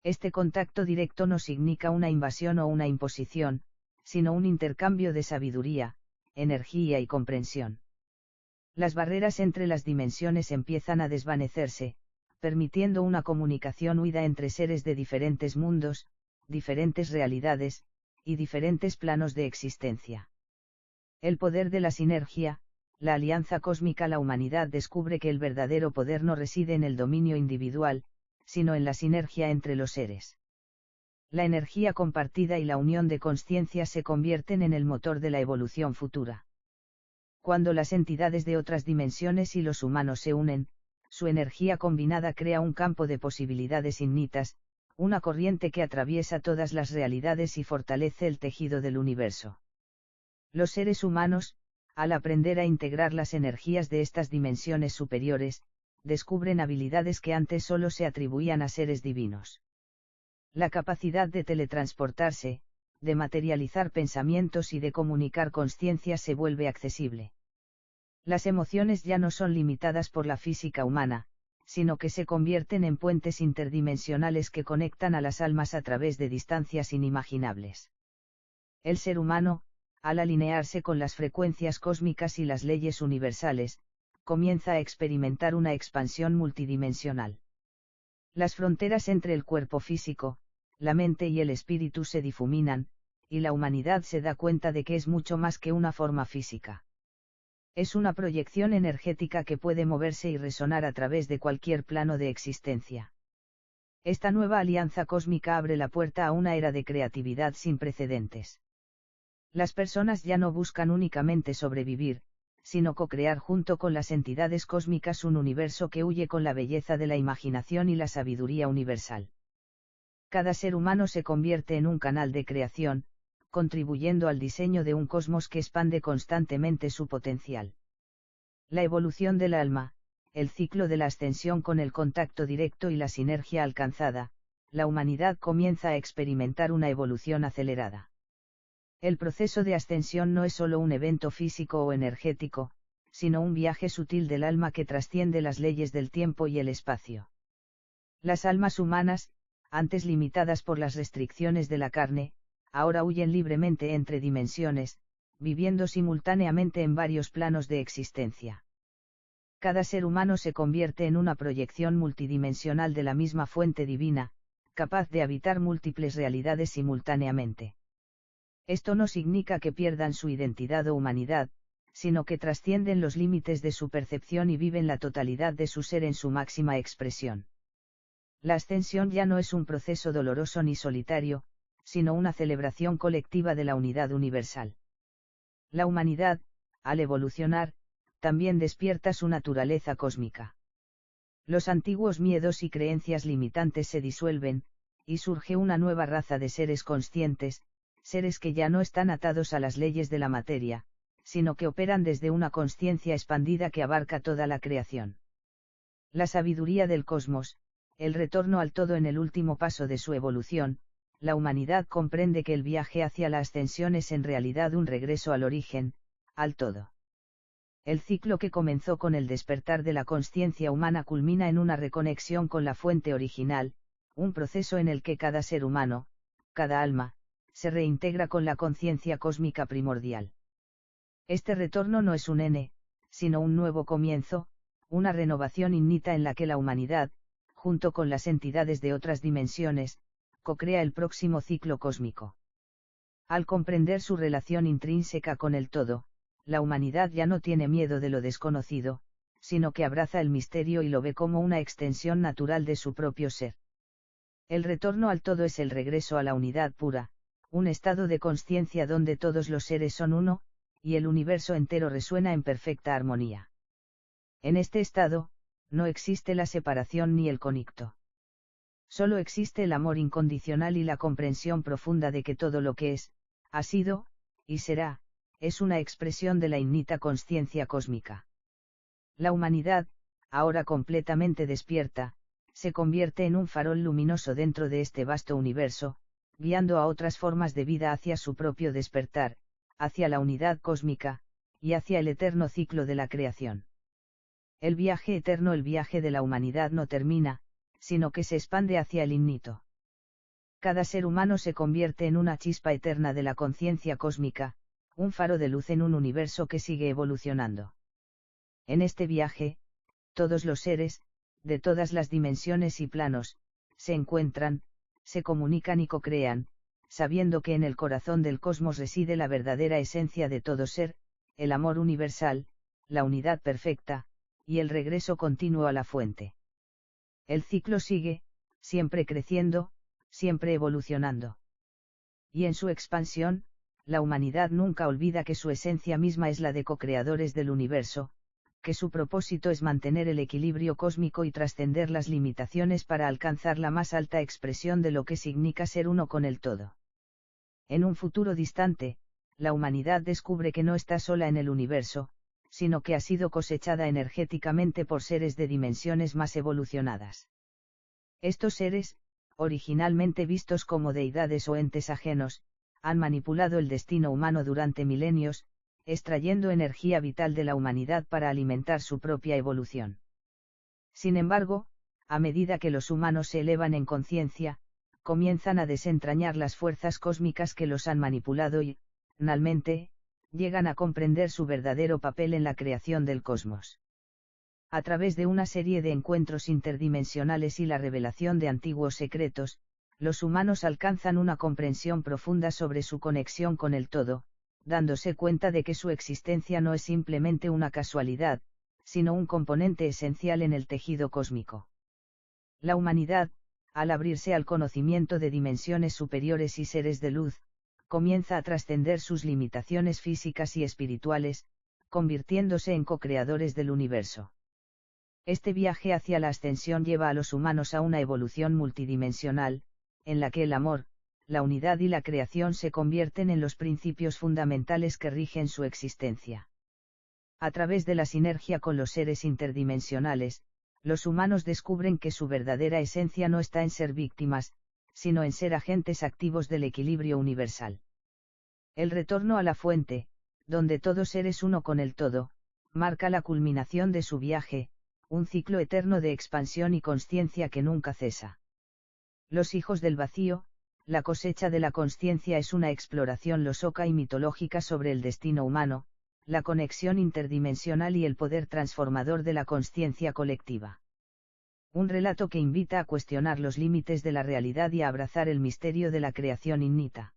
Este contacto directo no significa una invasión o una imposición, sino un intercambio de sabiduría, energía y comprensión. Las barreras entre las dimensiones empiezan a desvanecerse, permitiendo una comunicación fluida entre seres de diferentes mundos, diferentes realidades, y diferentes planos de existencia. El poder de la sinergia, la alianza cósmica. La humanidad descubre que el verdadero poder no reside en el dominio individual, sino en la sinergia entre los seres. La energía compartida y la unión de conciencias se convierten en el motor de la evolución futura. Cuando las entidades de otras dimensiones y los humanos se unen, su energía combinada crea un campo de posibilidades infinitas, una corriente que atraviesa todas las realidades y fortalece el tejido del universo. Los seres humanos, al aprender a integrar las energías de estas dimensiones superiores, descubren habilidades que antes solo se atribuían a seres divinos. La capacidad de teletransportarse, de materializar pensamientos y de comunicar consciencias se vuelve accesible. Las emociones ya no son limitadas por la física humana, sino que se convierten en puentes interdimensionales que conectan a las almas a través de distancias inimaginables. El ser humano, al alinearse con las frecuencias cósmicas y las leyes universales, comienza a experimentar una expansión multidimensional. Las fronteras entre el cuerpo físico, la mente y el espíritu se difuminan, y la humanidad se da cuenta de que es mucho más que una forma física. Es una proyección energética que puede moverse y resonar a través de cualquier plano de existencia. Esta nueva alianza cósmica abre la puerta a una era de creatividad sin precedentes. Las personas ya no buscan únicamente sobrevivir, sino co-crear junto con las entidades cósmicas un universo que huye con la belleza de la imaginación y la sabiduría universal. Cada ser humano se convierte en un canal de creación, contribuyendo al diseño de un cosmos que expande constantemente su potencial. La evolución del alma, el ciclo de la ascensión con el contacto directo y la sinergia alcanzada, la humanidad comienza a experimentar una evolución acelerada. El proceso de ascensión no es solo un evento físico o energético, sino un viaje sutil del alma que trasciende las leyes del tiempo y el espacio. Las almas humanas, antes limitadas por las restricciones de la carne, ahora huyen libremente entre dimensiones, viviendo simultáneamente en varios planos de existencia. Cada ser humano se convierte en una proyección multidimensional de la misma fuente divina, capaz de habitar múltiples realidades simultáneamente. Esto no significa que pierdan su identidad o humanidad, sino que trascienden los límites de su percepción y viven la totalidad de su ser en su máxima expresión. La ascensión ya no es un proceso doloroso ni solitario, sino una celebración colectiva de la unidad universal. La humanidad, al evolucionar, también despierta su naturaleza cósmica. Los antiguos miedos y creencias limitantes se disuelven, y surge una nueva raza de seres conscientes, seres que ya no están atados a las leyes de la materia, sino que operan desde una consciencia expandida que abarca toda la creación. La sabiduría del cosmos, el retorno al todo en el último paso de su evolución, la humanidad comprende que el viaje hacia la ascensión es en realidad un regreso al origen, al todo. El ciclo que comenzó con el despertar de la consciencia humana culmina en una reconexión con la fuente original, un proceso en el que cada ser humano, cada alma, se reintegra con la conciencia cósmica primordial. Este retorno no es un N, sino un nuevo comienzo, una renovación innata en la que la humanidad, junto con las entidades de otras dimensiones, co-crea el próximo ciclo cósmico. Al comprender su relación intrínseca con el todo, la humanidad ya no tiene miedo de lo desconocido, sino que abraza el misterio y lo ve como una extensión natural de su propio ser. El retorno al todo es el regreso a la unidad pura, un estado de consciencia donde todos los seres son uno, y el universo entero resuena en perfecta armonía. En este estado, no existe la separación ni el conflicto. Solo existe el amor incondicional y la comprensión profunda de que todo lo que es, ha sido, y será, es una expresión de la innata consciencia cósmica. La humanidad, ahora completamente despierta, se convierte en un farol luminoso dentro de este vasto universo, guiando a otras formas de vida hacia su propio despertar, hacia la unidad cósmica, y hacia el eterno ciclo de la creación. El viaje eterno, el viaje de la humanidad no termina, sino que se expande hacia el infinito. Cada ser humano se convierte en una chispa eterna de la conciencia cósmica, un faro de luz en un universo que sigue evolucionando. En este viaje, todos los seres, de todas las dimensiones y planos, se encuentran, se comunican y co-crean, sabiendo que en el corazón del cosmos reside la verdadera esencia de todo ser, el amor universal, la unidad perfecta, y el regreso continuo a la fuente. El ciclo sigue, siempre creciendo, siempre evolucionando. Y en su expansión, la humanidad nunca olvida que su esencia misma es la de co-creadores del universo, que su propósito es mantener el equilibrio cósmico y trascender las limitaciones para alcanzar la más alta expresión de lo que significa ser uno con el todo. En un futuro distante, la humanidad descubre que no está sola en el universo, sino que ha sido cosechada energéticamente por seres de dimensiones más evolucionadas. Estos seres, originalmente vistos como deidades o entes ajenos, han manipulado el destino humano durante milenios, extrayendo energía vital de la humanidad para alimentar su propia evolución. Sin embargo, a medida que los humanos se elevan en conciencia, comienzan a desentrañar las fuerzas cósmicas que los han manipulado y, finalmente, llegan a comprender su verdadero papel en la creación del cosmos. A través de una serie de encuentros interdimensionales y la revelación de antiguos secretos, los humanos alcanzan una comprensión profunda sobre su conexión con el todo, dándose cuenta de que su existencia no es simplemente una casualidad, sino un componente esencial en el tejido cósmico. La humanidad, al abrirse al conocimiento de dimensiones superiores y seres de luz, comienza a trascender sus limitaciones físicas y espirituales, convirtiéndose en co-creadores del universo. Este viaje hacia la ascensión lleva a los humanos a una evolución multidimensional, en la que el amor, la unidad y la creación se convierten en los principios fundamentales que rigen su existencia. A través de la sinergia con los seres interdimensionales, los humanos descubren que su verdadera esencia no está en ser víctimas, sino en ser agentes activos del equilibrio universal. El retorno a la fuente, donde todo ser es uno con el todo, marca la culminación de su viaje, un ciclo eterno de expansión y consciencia que nunca cesa. Los hijos del vacío, la cosecha de la consciencia es una exploración losoca y mitológica sobre el destino humano, la conexión interdimensional y el poder transformador de la consciencia colectiva. Un relato que invita a cuestionar los límites de la realidad y a abrazar el misterio de la creación innita.